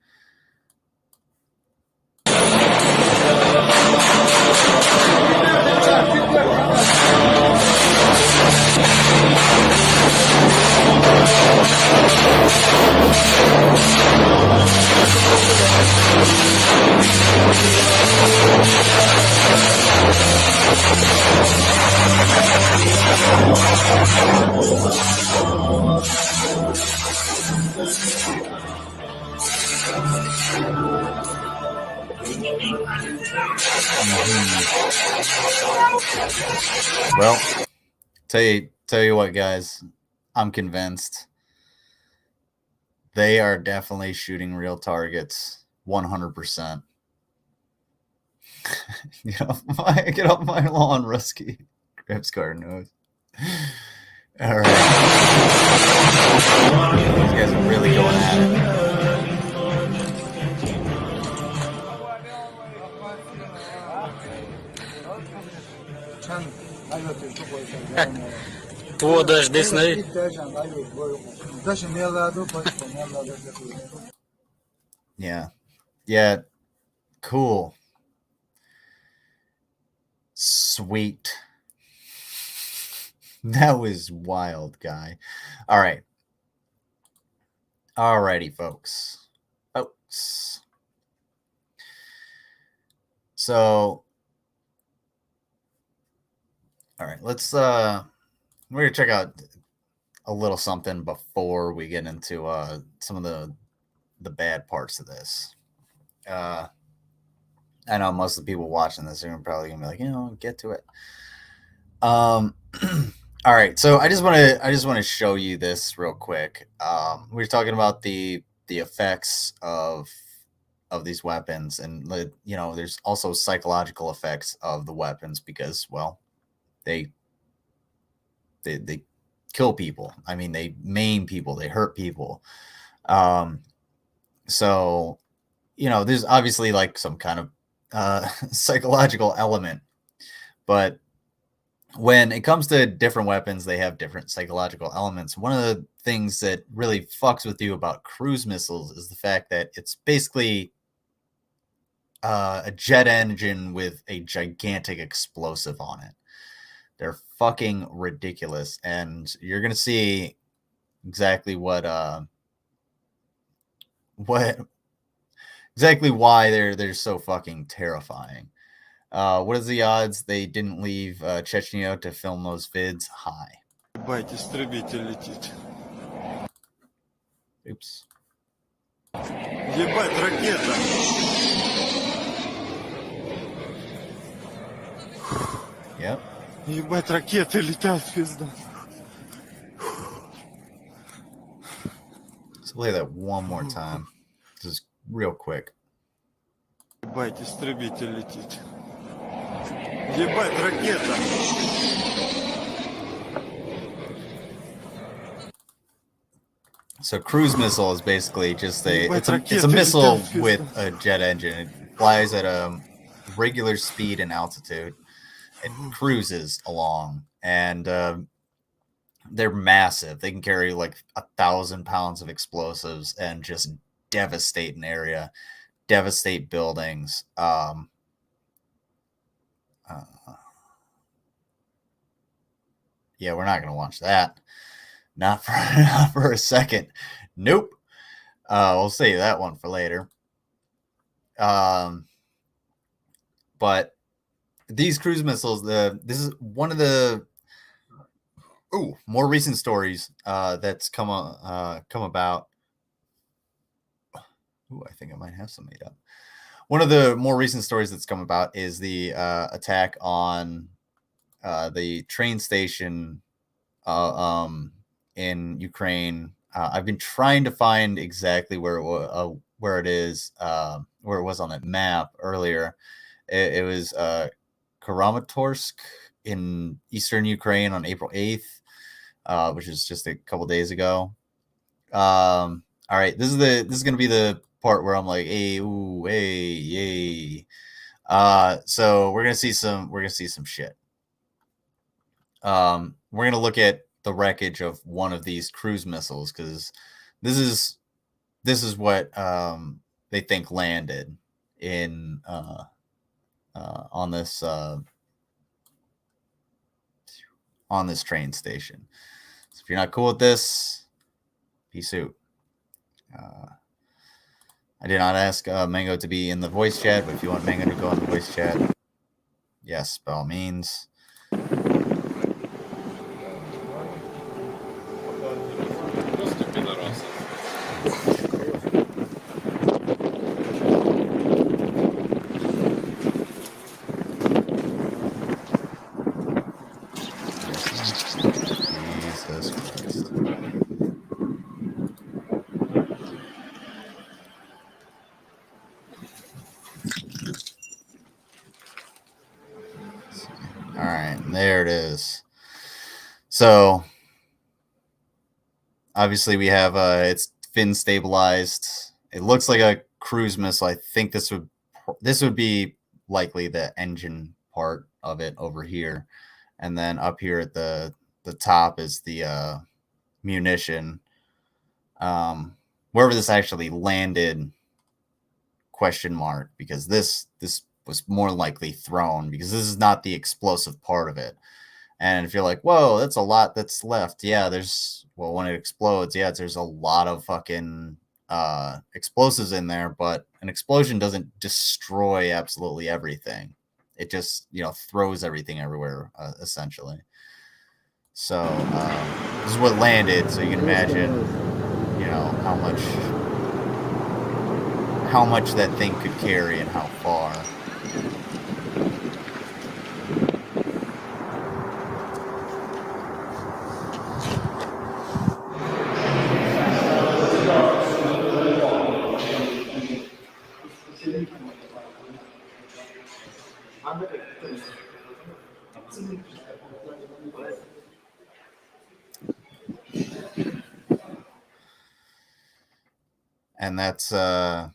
Well, tell you what, guys, I'm convinced they are definitely shooting real targets, 100%. Get off my lawn, Rusky. Grabs car nose. All right, these guys are really going at it. Yeah, cool, sweet. That was wild, guy. All right, alrighty, folks. So, all right, let's we're gonna check out a little something before we get into some of the bad parts of this. I know most of the people watching this are probably gonna be like, get to it. All right, so I just want to show you this real quick. We were talking about the effects of these weapons, and there's also psychological effects of the weapons because, well, they kill people. I mean, they maim people, they hurt people. So, there's obviously like some kind of psychological element, but when it comes to different weapons, they have different psychological elements. One of the things that really fucks with you about cruise missiles is the fact that it's basically a jet engine with a gigantic explosive on it. They're fucking ridiculous, and you're gonna see exactly exactly why they're so fucking terrifying. What is the odds they didn't leave Chechnya to film those vids? High. Oops. Ебать, ракета! Yep. Ебать, ракеты летят, пизда. Let's play that one more time. Just real quick. Ебать, истребитель летит. Ебать, ракета. So cruise missile is basically just Ебать, it's a ракеты missile летят, with пизда. a jet engine. It flies at a regular speed and altitude. It cruises along, and they're massive. They can carry like 1,000 pounds of explosives and just devastate an area, devastate buildings. Yeah, we're not going to watch that. Not for a second. Nope. We'll save that one for later. But these cruise missiles, this is one of the more recent stories that's come about. I think I might have some made up. One of the more recent stories that's come about is the attack on the train station in Ukraine. I've been trying to find exactly where it is, where it was on that map earlier. It was Kramatorsk in eastern Ukraine on April 8th, which is just a couple days ago. All right, this is gonna be the part where I'm like, hey, ooh, hey, yay. So we're gonna see some shit. We're gonna look at the wreckage of one of these cruise missiles because this is what they think landed in on this train station. So if you're not cool with this, peace out. I did not ask Mango to be in the voice chat, but if you want Mango to go in the voice chat, yes, by all means. Jesus Christ. All right, there it is. So obviously we have it's fin stabilized. It looks like a cruise missile. I think this would be likely the engine part of it over here, and then up here at the top is the munition. Wherever this actually landed, question mark, because this was more likely thrown, because this is not the explosive part of it. And if you're like, whoa, that's a lot that's left. Yeah, when it explodes, yeah, there's a lot of fucking explosives in there, but an explosion doesn't destroy absolutely everything. It just, throws everything everywhere, essentially. So this is what landed, so you can imagine, how much that thing could carry and how far. And that's we're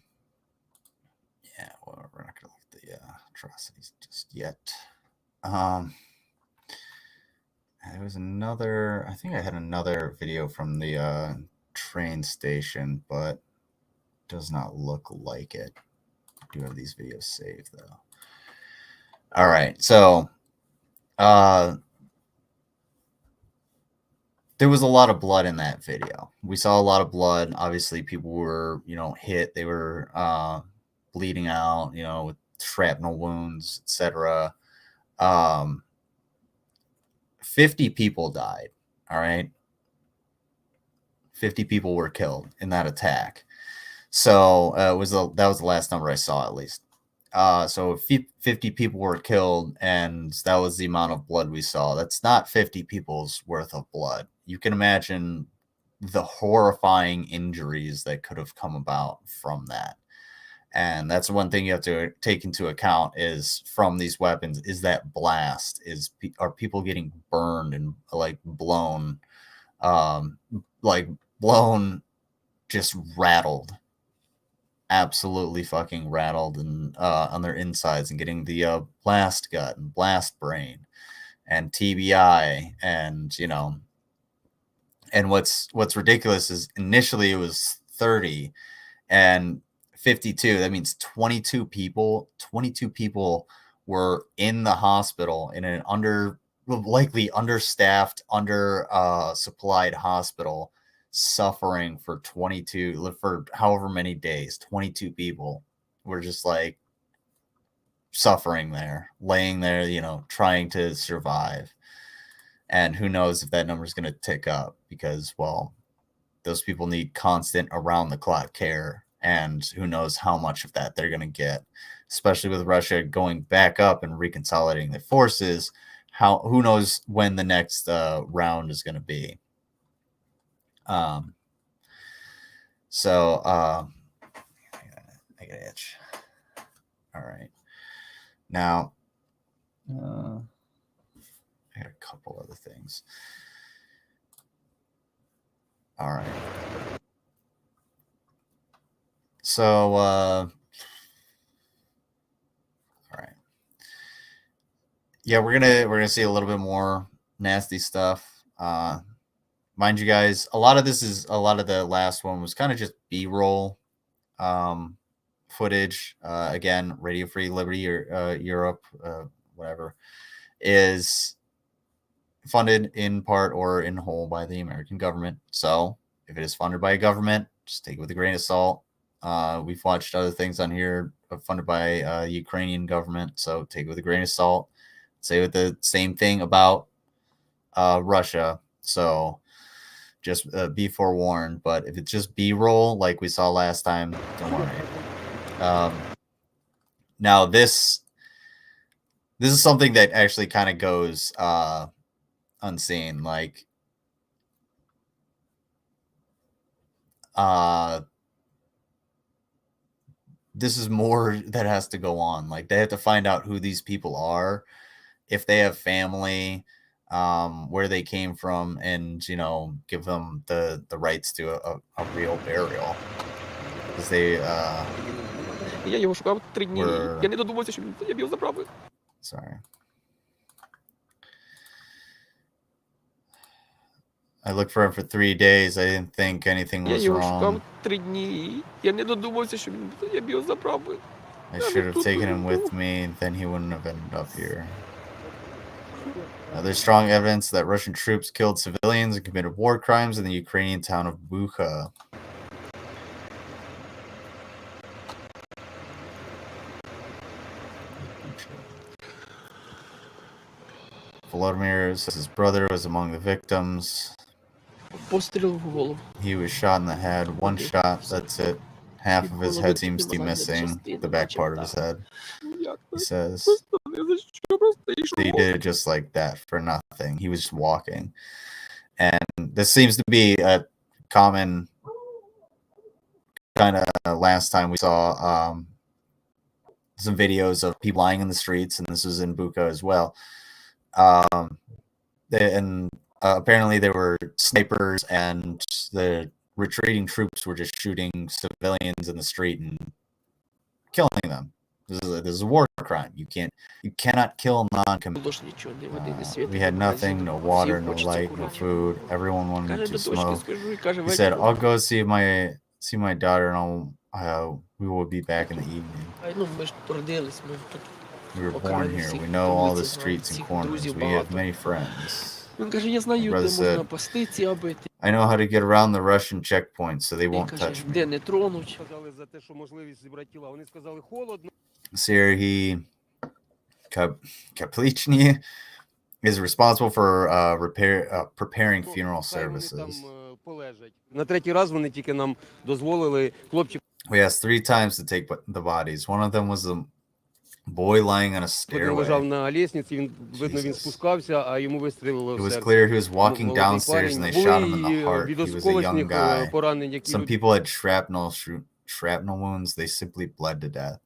not gonna look at the atrocities just yet. There was another, I think I had another video from the train station, but does not look like it. I do have these videos saved though. All right, so there was a lot of blood in that video. We saw a lot of blood. Obviously, people were, hit. They were bleeding out, with shrapnel wounds, etc. 50 people died. All right. 50 people were killed in that attack. So that was the last number I saw, at least. So 50 people were killed, and that was the amount of blood we saw. That's not 50 people's worth of blood. You can imagine the horrifying injuries that could have come about from that. And that's one thing you have to take into account is from these weapons is that blast are people getting burned and like blown, just rattled, absolutely fucking rattled and on their insides and getting the blast gut and blast brain and TBI and and what's ridiculous is initially it was 30 and 52. That means 22 people were in the hospital in an likely understaffed, supplied hospital, suffering for however many days. 22 people were just like suffering there, laying there, trying to survive. And who knows if that number is going to tick up because, well, those people need constant around the clock care. And who knows how much of that they're going to get, especially with Russia going back up and reconsolidating their forces. Who knows when the next round is going to be. I got an itch. All right. Now, I got a couple other things. All right. So, all right. Yeah, we're gonna see a little bit more nasty stuff. Mind you guys, a lot of the last one was kind of just B-roll footage. Again, Radio Free Liberty or Europe, whatever, is funded in part or in whole by the American government. So if it is funded by a government, just take it with a grain of salt. We've watched other things on here funded by Ukrainian government, so take it with a grain of salt. Say with the same thing about Russia. So just be forewarned. But if it's just B-roll like we saw last time, don't worry. Now this is something that actually kind of goes unseen. Like this is more that has to go on. Like they have to find out who these people are, if they have family, where they came from, and give them the rights to a real burial. Because they Я його шукав 3 дні. Я не додумався, що він бів заправи. Sorry. I looked for him for 3 days. I didn't think anything was wrong. Я його шукав 3 дні. Я не додумався, що він бів заправи. I should have taken him with me, then he wouldn't have ended up here. There's strong evidence that Russian troops killed civilians and committed war crimes in the Ukrainian town of Bucha. Volodymyr says his brother was among the victims. Постріл в голову. He was shot in the head. One shot, that's it. Half of his head seems to be missing. The back part of his head. He says he did it just like that for nothing. He was just walking. And this seems to be a common kind of last time we saw some videos of people lying in the streets, and this was in Bucha as well. Apparently there were snipers, and the retreating troops were just shooting civilians in the street and killing them. This is a war crime. You cannot kill non-combatants. We had nothing, no water, no light, no food. Everyone wanted to smoke. He said, "I'll go see my daughter, and we will be back in the evening." We were born here. We know all the streets and corners. We have many friends. Brother said, I know how to get around the Russian checkpoints, so they won't touch me. Serhiy Kaplichny is responsible for preparing funeral services. We asked 3 times to take the bodies. One of them was the boy lying on a stairway. It was clear he was walking downstairs and they shot him in the heart. He was a young guy. Some people had shrapnel shrapnel wounds. They simply bled to death.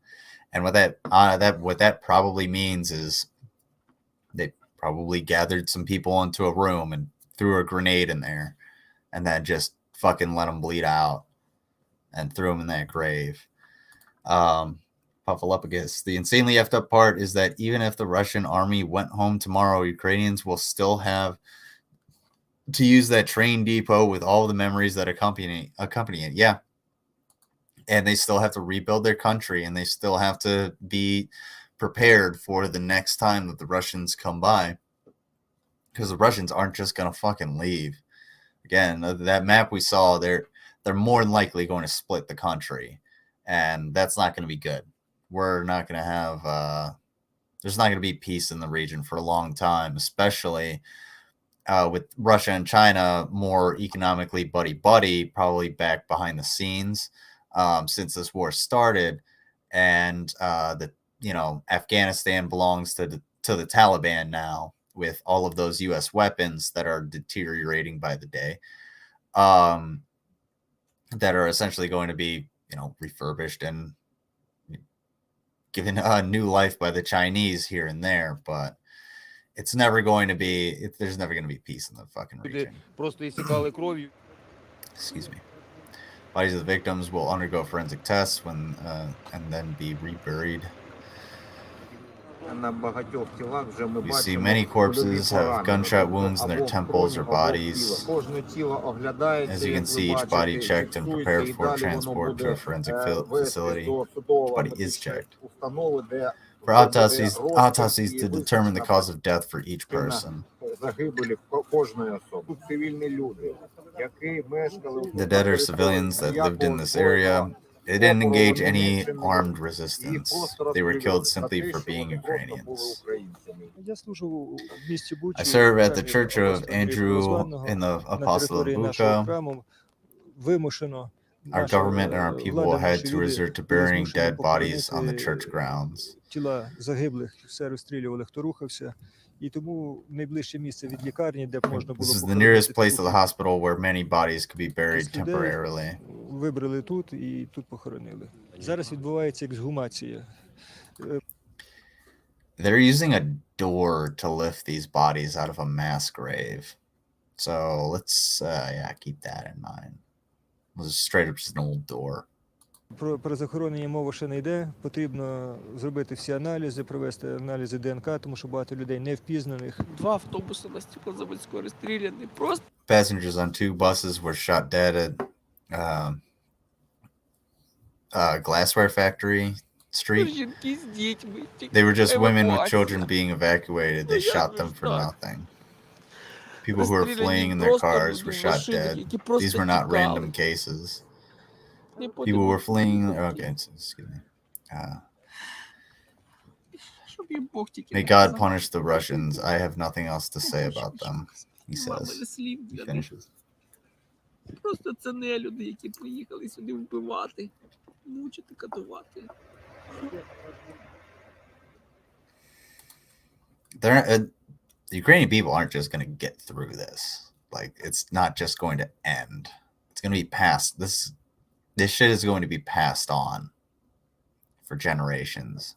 And what that probably means is they probably gathered some people into a room and threw a grenade in there, and then just fucking let them bleed out and threw them in that grave. Puffalopagus. The insanely effed up part is that even if the Russian army went home tomorrow, Ukrainians will still have to use that train depot with all the memories that accompany it. Yeah. And they still have to rebuild their country, and they still have to be prepared for the next time that the Russians come by, because the Russians aren't just going to fucking leave. Again, that map we saw, they're more than likely going to split the country, and that's not going to be good. We're not going to have there's not going to be peace in the region for a long time, especially with Russia and China more economically buddy-buddy, probably back behind the scenes since this war started. And Afghanistan belongs to the Taliban now, with all of those U.S. weapons that are deteriorating by the day, that are essentially going to be, refurbished and given a new life by the Chinese here and there. But it's never going to be, there's never going to be peace in the fucking region. Excuse me. Bodies of the victims will undergo forensic tests and then be reburied. You see many corpses have gunshot wounds in their temples or bodies. As you can see, each body checked and prepared for transport to a forensic facility. Each body is checked for autopsies to determine the cause of death for each person. The dead are civilians that lived in this area. They didn't engage any armed resistance. They were killed simply for being Ukrainians. I serve at the Church of Andrew in the Apostle of Bucha. Our government and our people had to resort to burying dead bodies on the church grounds. This is the nearest place to the hospital where many bodies could be buried temporarily. They're using a door to lift these bodies out of a mass grave. So let's keep that in mind. It was straight up just an old door. Про захоронення мова ще не йде. Потрібно зробити всі аналізи, провести аналізи ДНК, тому що багато людей не впізнаних. 2 автобуси на Стеклозаводську розстріляні. Просто Passengers on 2 buses were shot dead at Glassware Factory Street. жінки з дітьми. They were just women with children being evacuated. They shot them for nothing. People who were fleeing in their cars were shot dead. These were not random cases. People were fleeing. Okay, excuse me. May God punish the Russians. I have nothing else to say about them, he says. He finishes. Просто це не люди, які приїхали сюди вбивати, мучити, катувати. The Ukrainian people aren't just going to get through this. Like, it's not just going to end. It's going to be passed. This shit is going to be passed on for generations.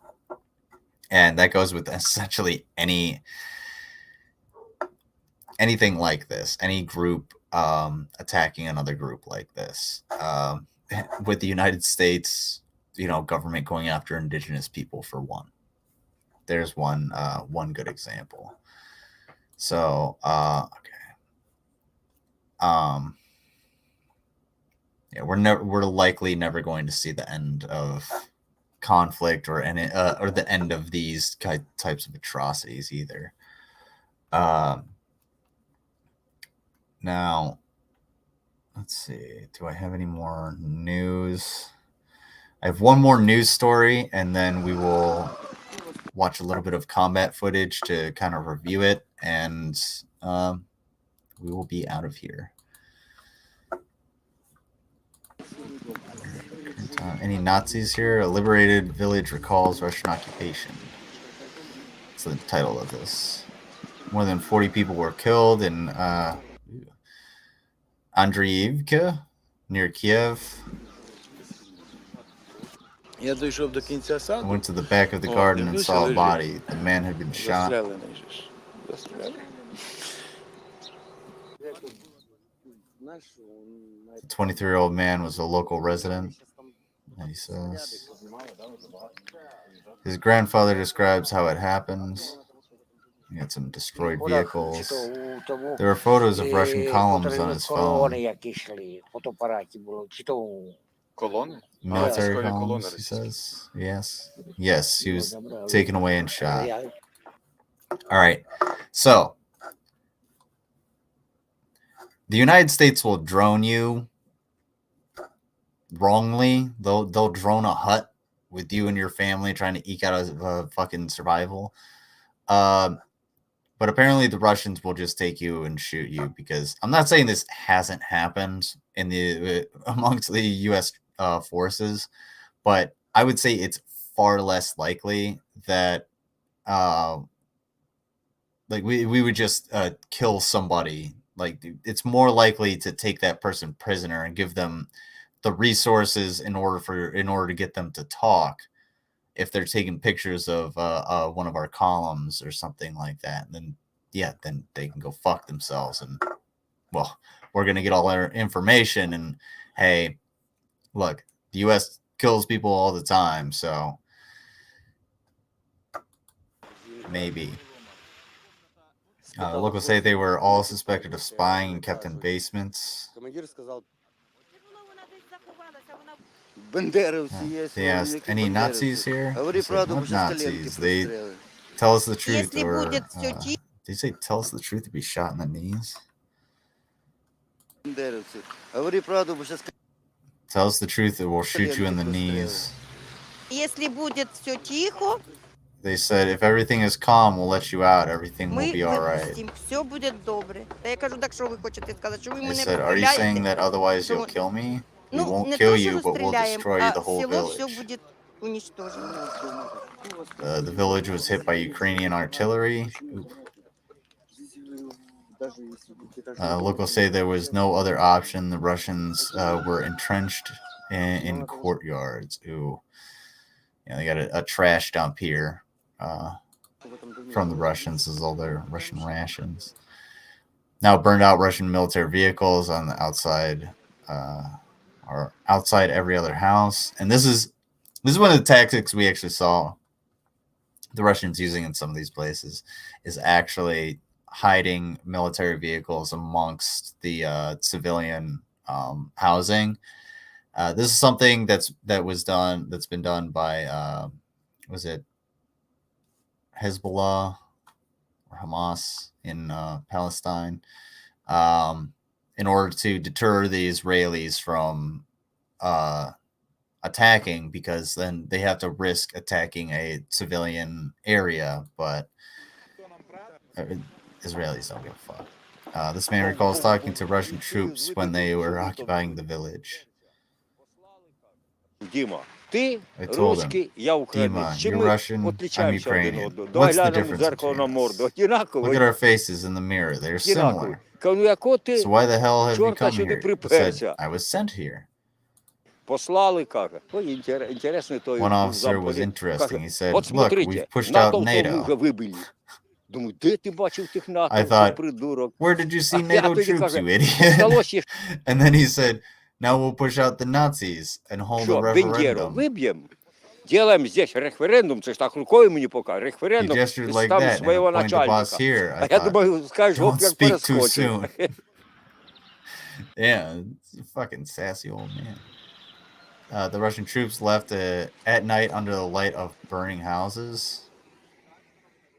And that goes with essentially anything like this, any group attacking another group like this. With the United States, government going after indigenous people for one. There's one good example. So, okay. Yeah, we're likely never going to see the end of conflict or the end of these types of atrocities either. Now, let's see. Do I have any more news? I have one more news story, and then we will watch a little bit of combat footage to kind of review it, and we will be out of here. Any Nazis here? A liberated village recalls Russian occupation. That's the title of this. More than 40 people were killed in Andriivka, near Kiev. Я дійшов до кінця I саду. went to the back of the О, garden and дивлюся, saw a лежить. body. The man had been shot. Застрелений же ж. Застрелений. The 23-year-old man was a local resident. He says his grandfather describes how it happened. He had some destroyed vehicles. There were photos of Russian columns on his phone. Колони? Military військові колони columns, he російські. says. Yes, he was taken away and shot. All right, so the United States will drone you wrongly. They'll drone a hut with you and your family trying to eke out a fucking survival. But apparently the Russians will just take you and shoot you, because I'm not saying this hasn't happened in the amongst the U.S. Forces, but I would say it's far less likely that like we would just kill somebody. Like, it's more likely to take that person prisoner and give them the resources in order to get them to talk, if they're taking pictures of one of our columns or something like that. And then, yeah, then they can go fuck themselves. And, well, we're going to get all our information. And, hey, look, the U.S. kills people all the time, so maybe. Locals say they were all suspected of spying and kept in basements. They asked, any Nazis here? They said, what Nazis? They tell us the truth, or did you say tell us the truth to be shot in the knees? Tell us the truth, or we'll shoot you in the knees. They said, if everything is calm, we'll let you out. Everything will be all right. They said, are you saying that otherwise you'll kill me? We won't kill you, but we'll destroy the whole village. The village was hit by Ukrainian artillery. Locals say there was no other option. The Russians were entrenched in courtyards. Ooh. Yeah, they got a trash dump here from the Russians. This is all their Russian rations. Now burned out Russian military vehicles on the outside, or outside every other house. And this is one of the tactics we actually saw the Russians using in some of these places, is actually hiding military vehicles amongst the civilian housing. This is something that's been done by was it Hezbollah or Hamas in Palestine, in order to deter the Israelis from attacking, because then they have to risk attacking a civilian area, but Israelis don't give a fuck. This man recalls talking to Russian troops when they were occupying the village. I told him, Dima, you're Russian, I'm Ukrainian. What's the difference between us? Look at our faces in the mirror. They're similar. So why the hell have you come here? He said, I was sent here. One officer was interesting. He said, look, we've pushed out NATO. I thought, where did you see NATO troops, you idiot? And then he said, now we'll push out the Nazis and hold a referendum. He gestured like that and pointed the boss here. I thought, don't speak too soon. Yeah, it's a fucking sassy old man. The Russian troops left at night under the light of burning houses.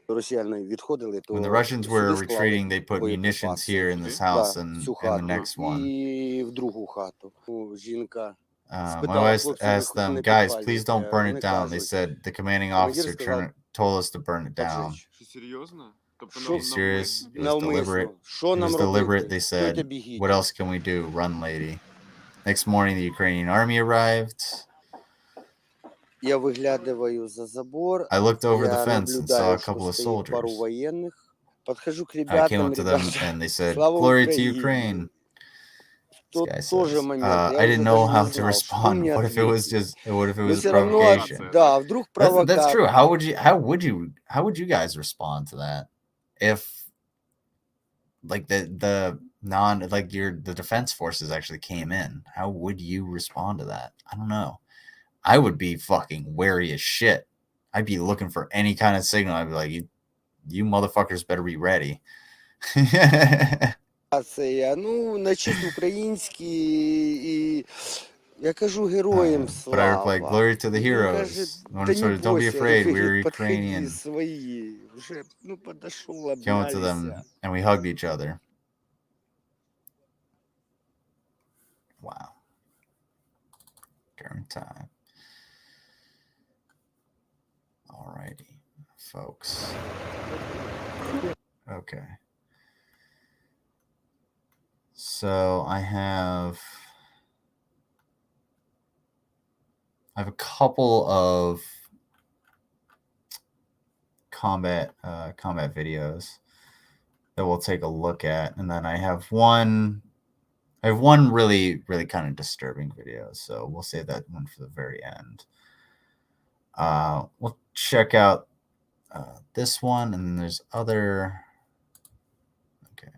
When the Russians were retreating, they put munitions here in this house and the next one. My wife asked them, guys, please don't burn it down. They said the commanding officer told us to burn it down. Are you serious? It was deliberate. It was deliberate, they said. What else can we do? Run, lady. Next morning, the Ukrainian army arrived. I looked over the fence and saw a couple of soldiers. I came up to them and they said, glory to Ukraine. тот guy тоже says. момент. Я I уже didn't know даже how не to знал, что respond. мне What if it was ответить. just? What if it Мы was a все равно, provocation? да, вдруг That's true. провокация. How would you guys respond to that if like the non like the defense forces actually came in? How would you respond to that? I don't know. I would be fucking wary as shit. I'd be looking for any kind of signal. I'd be like, you motherfuckers better be ready. Ну, начать український і я кажу героям But I replied, слава. glory to the Він каже, heroes. да не Don't be бойся, afraid, говорить, we're подходи, Ukrainian. свої. Вже, ну, подошел, Going to them, обнялися. and we hugged each other. Wow. Current time. Alrighty, folks. Okay. So I have a couple of combat videos that we'll take a look at, and then I have one really kind of disturbing video, so we'll save that one for the very end. We'll check out this one, and then there's other. Okay.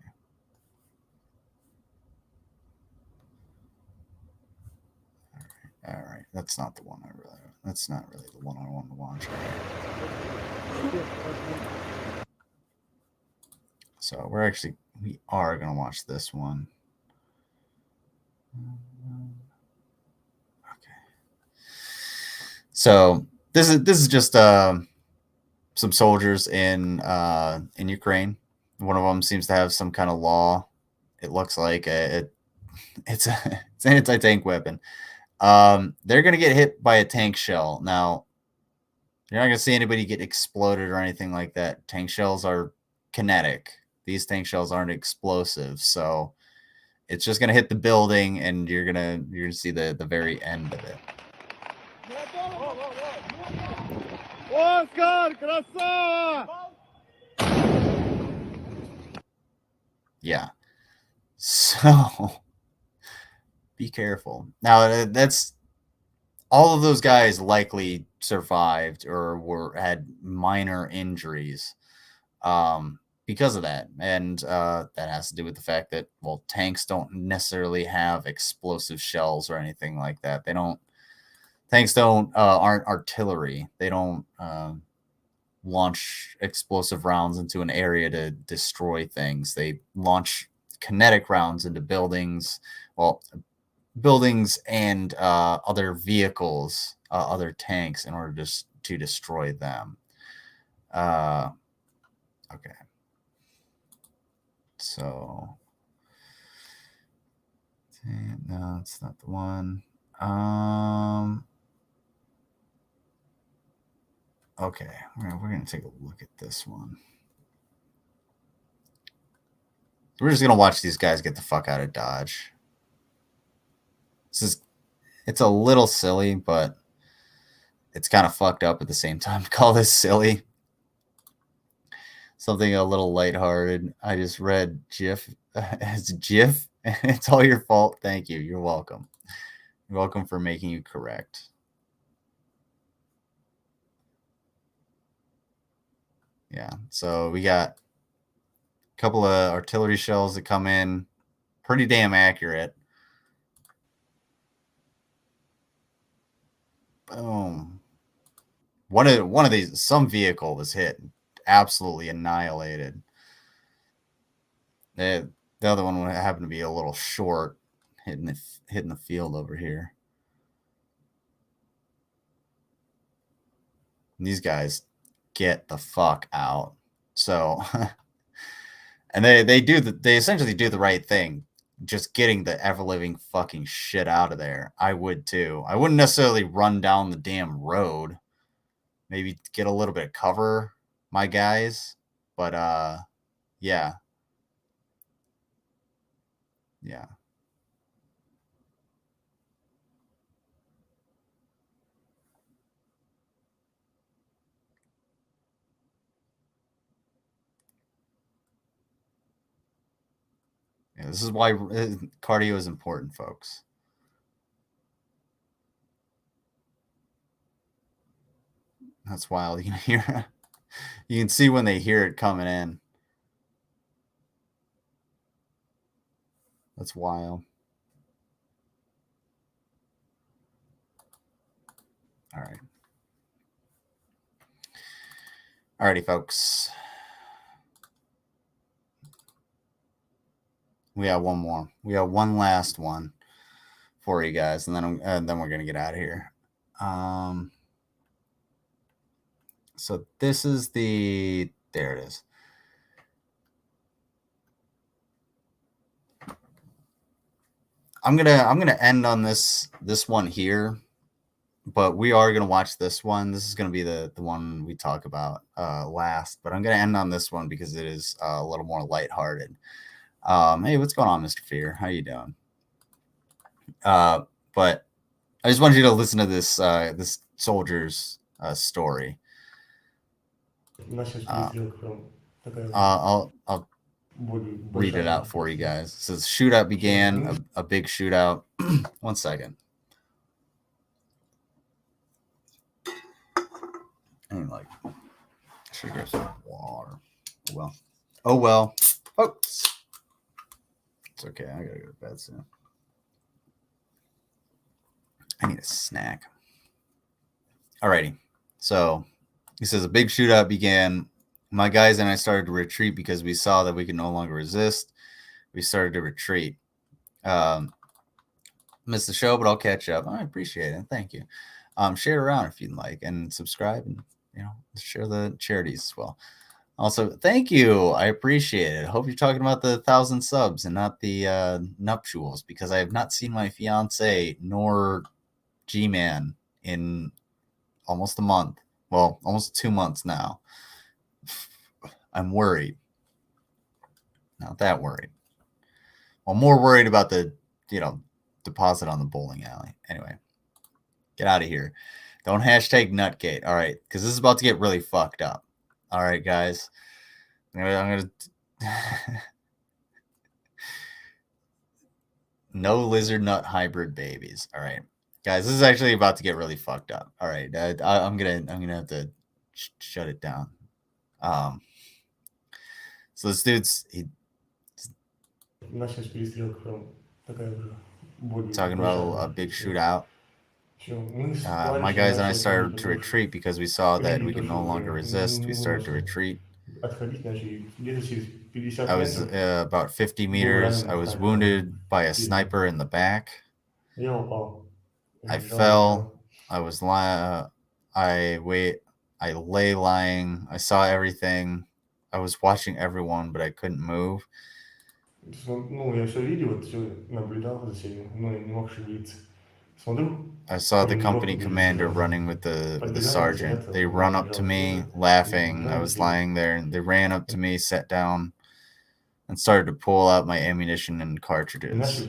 All right. That's not the one that's not really the one I want to watch. So we are going to watch this one. Okay. So this is just some soldiers in Ukraine. One of them seems to have some kind of law. It looks like it's an anti-tank weapon. They're going to get hit by a tank shell. Now, you're not going to see anybody get exploded or anything like that. Tank shells are kinetic. These tank shells aren't explosive, so it's just going to hit the building, and you're gonna see the very end of it. Yeah. So be careful. Now, that's all of those guys likely survived or had minor injuries because of that. And that has to do with the fact that, well, tanks don't necessarily have explosive shells or anything like that. Tanks aren't artillery. They don't launch explosive rounds into an area to destroy things. They launch kinetic rounds into buildings. Well, buildings and other vehicles, other tanks, in order to destroy them. Okay. So, no, it's not the one. Okay, we're going to take a look at this one. We're just going to watch these guys get the fuck out of Dodge. It's a little silly, but it's kind of fucked up at the same time to call this silly. Something a little lighthearted. I just read GIF as GIF. It's all your fault. Thank you. You're welcome. You're welcome for making you correct. Yeah. So we got a couple of artillery shells that come in pretty damn accurate. Boom. One of these, some vehicle was hit, absolutely annihilated. The other one happened to be a little short, hitting the field over here. And these guys get the fuck out. So, and they essentially do the right thing, just getting the ever living fucking shit out of there. I would too. I wouldn't necessarily run down the damn road. Maybe get a little bit of cover, my guys. But yeah. Yeah. This is why cardio is important, folks. That's wild. You can hear, you can see when they hear it coming in. That's wild. All right. Alrighty, folks. We got one more. We got one last one for you guys, and then we're gonna get out of here. So this is the, there it is. I'm gonna end on this one here, but we are gonna watch this one. This is gonna be the one we talk about last, but I'm gonna end on this one because it is a little more lighthearted. Hey, what's going on, Mr. Fear? How you doing? But I just wanted you to listen to this this soldier's story. I'll read it out for you guys. It says, shootout began, a big shootout. One second. And like, I should grab some water. Well, oh well, folks. It's okay. I gotta go to bed soon. I need a snack. Alrighty. So he says a big shootout began. My guys and I started to retreat because we saw that we could no longer resist. We started to retreat. Missed the show, but I'll catch up. I appreciate it. Thank you. Share around if you'd like, and subscribe, and share the charities as well. Also, thank you. I appreciate it. I hope you're talking about the 1,000 subs and not the nuptials, because I have not seen my fiance nor G-Man in almost a month. Well, almost 2 months now. I'm worried. Not that worried. Well, more worried about the, deposit on the bowling alley. Anyway, get out of here. Don't hashtag Nutgate. All right, because this is about to get really fucked up. All right, guys. I'm gonna no lizard nut hybrid babies. All right, guys. This is actually about to get really fucked up. All right, I'm gonna have to shut it down. So this dude's talking about a big shootout. My guys and I started to retreat because we saw that we could no longer resist. We started to retreat. I was about 50 meters. I was wounded by a sniper in the back. I fell. I was I lay lying. I saw everything. I was watching everyone, but I couldn't move. I saw the company commander running with the sergeant. They run up to me, laughing. I was lying there, and they ran up to me, sat down, and started to pull out my ammunition and cartridges.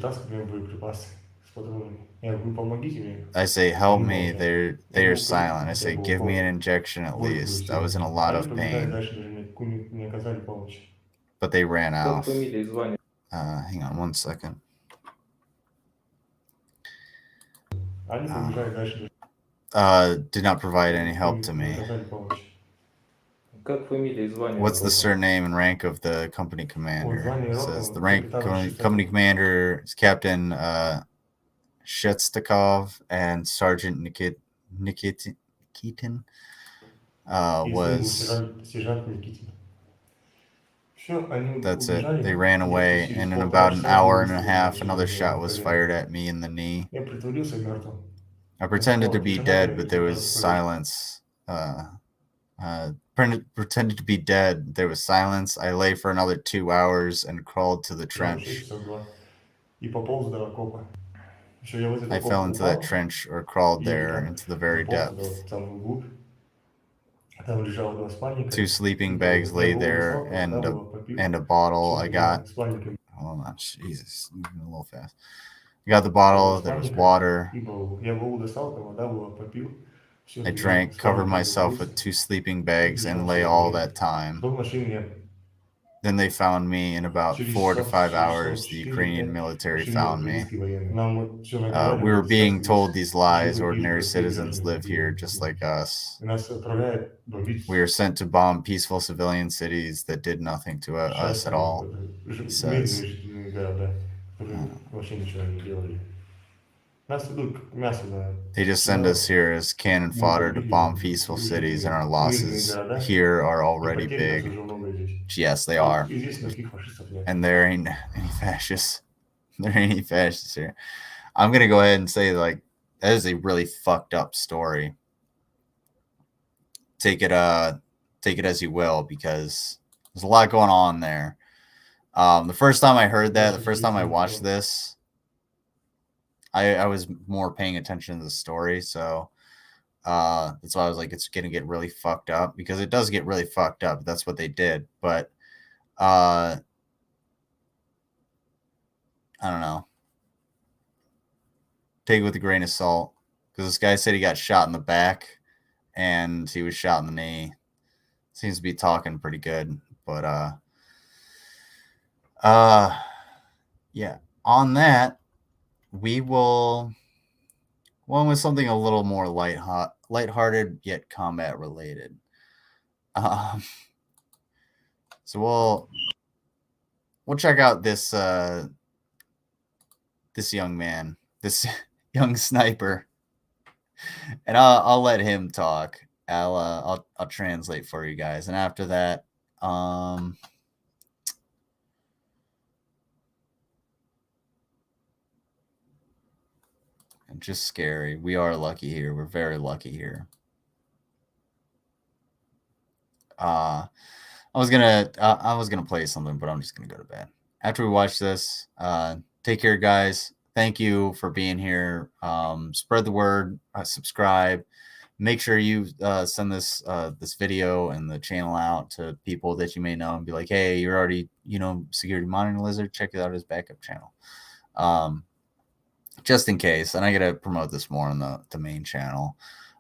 I say, help me. They're silent. I say, give me an injection at least. I was in a lot of pain. But they ran off. Hang on 1 second. Did not provide any help to me. What's the surname and rank of the company commander? It says the rank company commander is Captain Shetstakov, and Sergeant Nikitin was. That's it. They ran away, and in about an hour and a half, another shot was fired at me in the knee. I pretended to be dead, but there was silence. Pretended to be dead. There was silence. I lay for another 2 hours and crawled to the trench. I fell into that trench, or crawled there into the very depth. 2 sleeping bags lay there, and a bottle I got. Hold on, Jesus, moving a little fast. I got the bottle. There was water. I drank, covered myself with 2 sleeping bags, and lay all that time. Then they found me in about 4 to 5 hours. The Ukrainian military found me. We were being told these lies. Ordinary citizens live here just like us. We were sent to bomb peaceful civilian cities that did nothing to us at all, he says. They just send us here as cannon fodder to bomb peaceful cities, and our losses here are already big. Yes, they are. And there ain't any fascists. There ain't any fascists here. I'm going to go ahead and say, like, that is a really fucked up story. Take it as you will, because there's a lot going on there. The first time I heard that, the first time I watched this, I was more paying attention to the story, so that's why I was like, it's gonna get really fucked up, because it does get really fucked up. That's what they did, but I don't know. Take it with a grain of salt, because this guy said he got shot in the back and he was shot in the knee. Seems to be talking pretty good, but yeah. On that, we will one with something a little more lighthearted yet combat related. So we'll check out this this young man, this young sniper, and I'll let him talk. I'll translate for you guys, and after that, just scary. We are lucky here. We're very lucky here. I was gonna play something, but I'm just gonna go to bed. After we watch this, take care, guys. Thank you for being here. Spread the word. Subscribe. Make sure you send this this video and the channel out to people that you may know and be like, hey, you're already, Security Monitoring Lizard. Check out his backup channel. Just in case. And I got to promote this more on the main channel.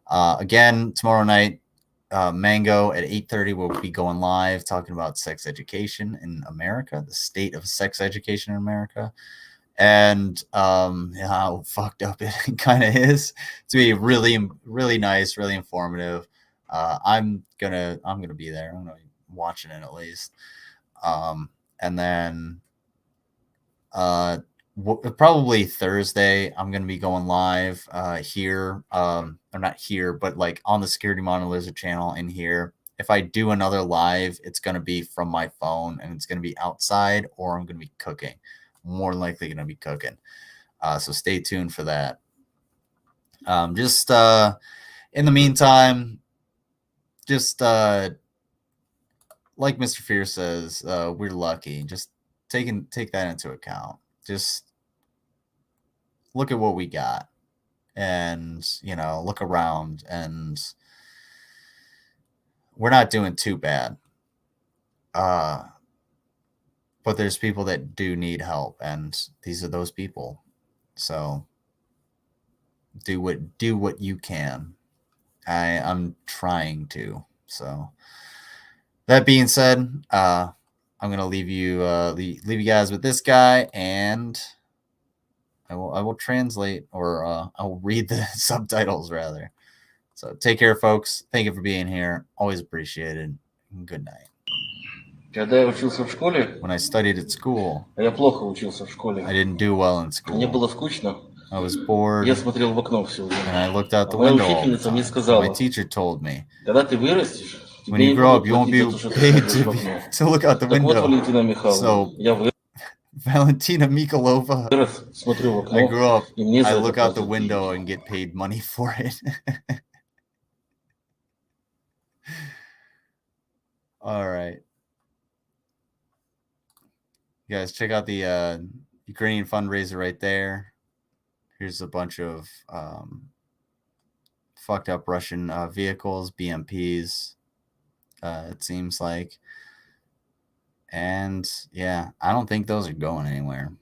Again, tomorrow night, Mango at 8:30 will be going live talking about sex education in America, the state of sex education in America, and how fucked up it kind of is. It's gonna be really, really nice, really informative. I'm gonna be there. I'm gonna be watching it at least, and then probably Thursday, I'm going to be going live here, or not here, but like on the Security Monitoring Lizard channel in here. If I do another live, it's going to be from my phone, and it's going to be outside, or I'm going to be cooking. More than likely going to be cooking. So stay tuned for that. Just in the meantime, just like Mr. Fear says, we're lucky. Just take that into account. Just look at what we got, and look around, and we're not doing too bad. But there's people that do need help, and these are those people. So do what you can. I'm trying to. So that being said, I'm gonna leave you guys with this guy, and I will translate, or I'll read the subtitles rather. So take care, folks. Thank you for being here. Always appreciated. Good night. Когда я учился в школе, when I studied at school, я плохо учился в школе. I didn't do well in school. Мне было скучно. I was bored. Я смотрел в окно все время. And I looked out the Моя window all the учительница мне time. сказала, My teacher told me, когда ты вырастешь, when you grow up, you won't be paid to look out the Так вот, window. Валентина Михайловна, So, я Valentina Mikolova, вырос, смотрю в окно, I grew up, и мне за I это look out the платят window деньги. and get paid money for it. All right. You guys, check out the Ukrainian fundraiser right there. Here's a bunch of fucked up Russian vehicles, BMPs, it seems like. And yeah, I don't think those are going anywhere.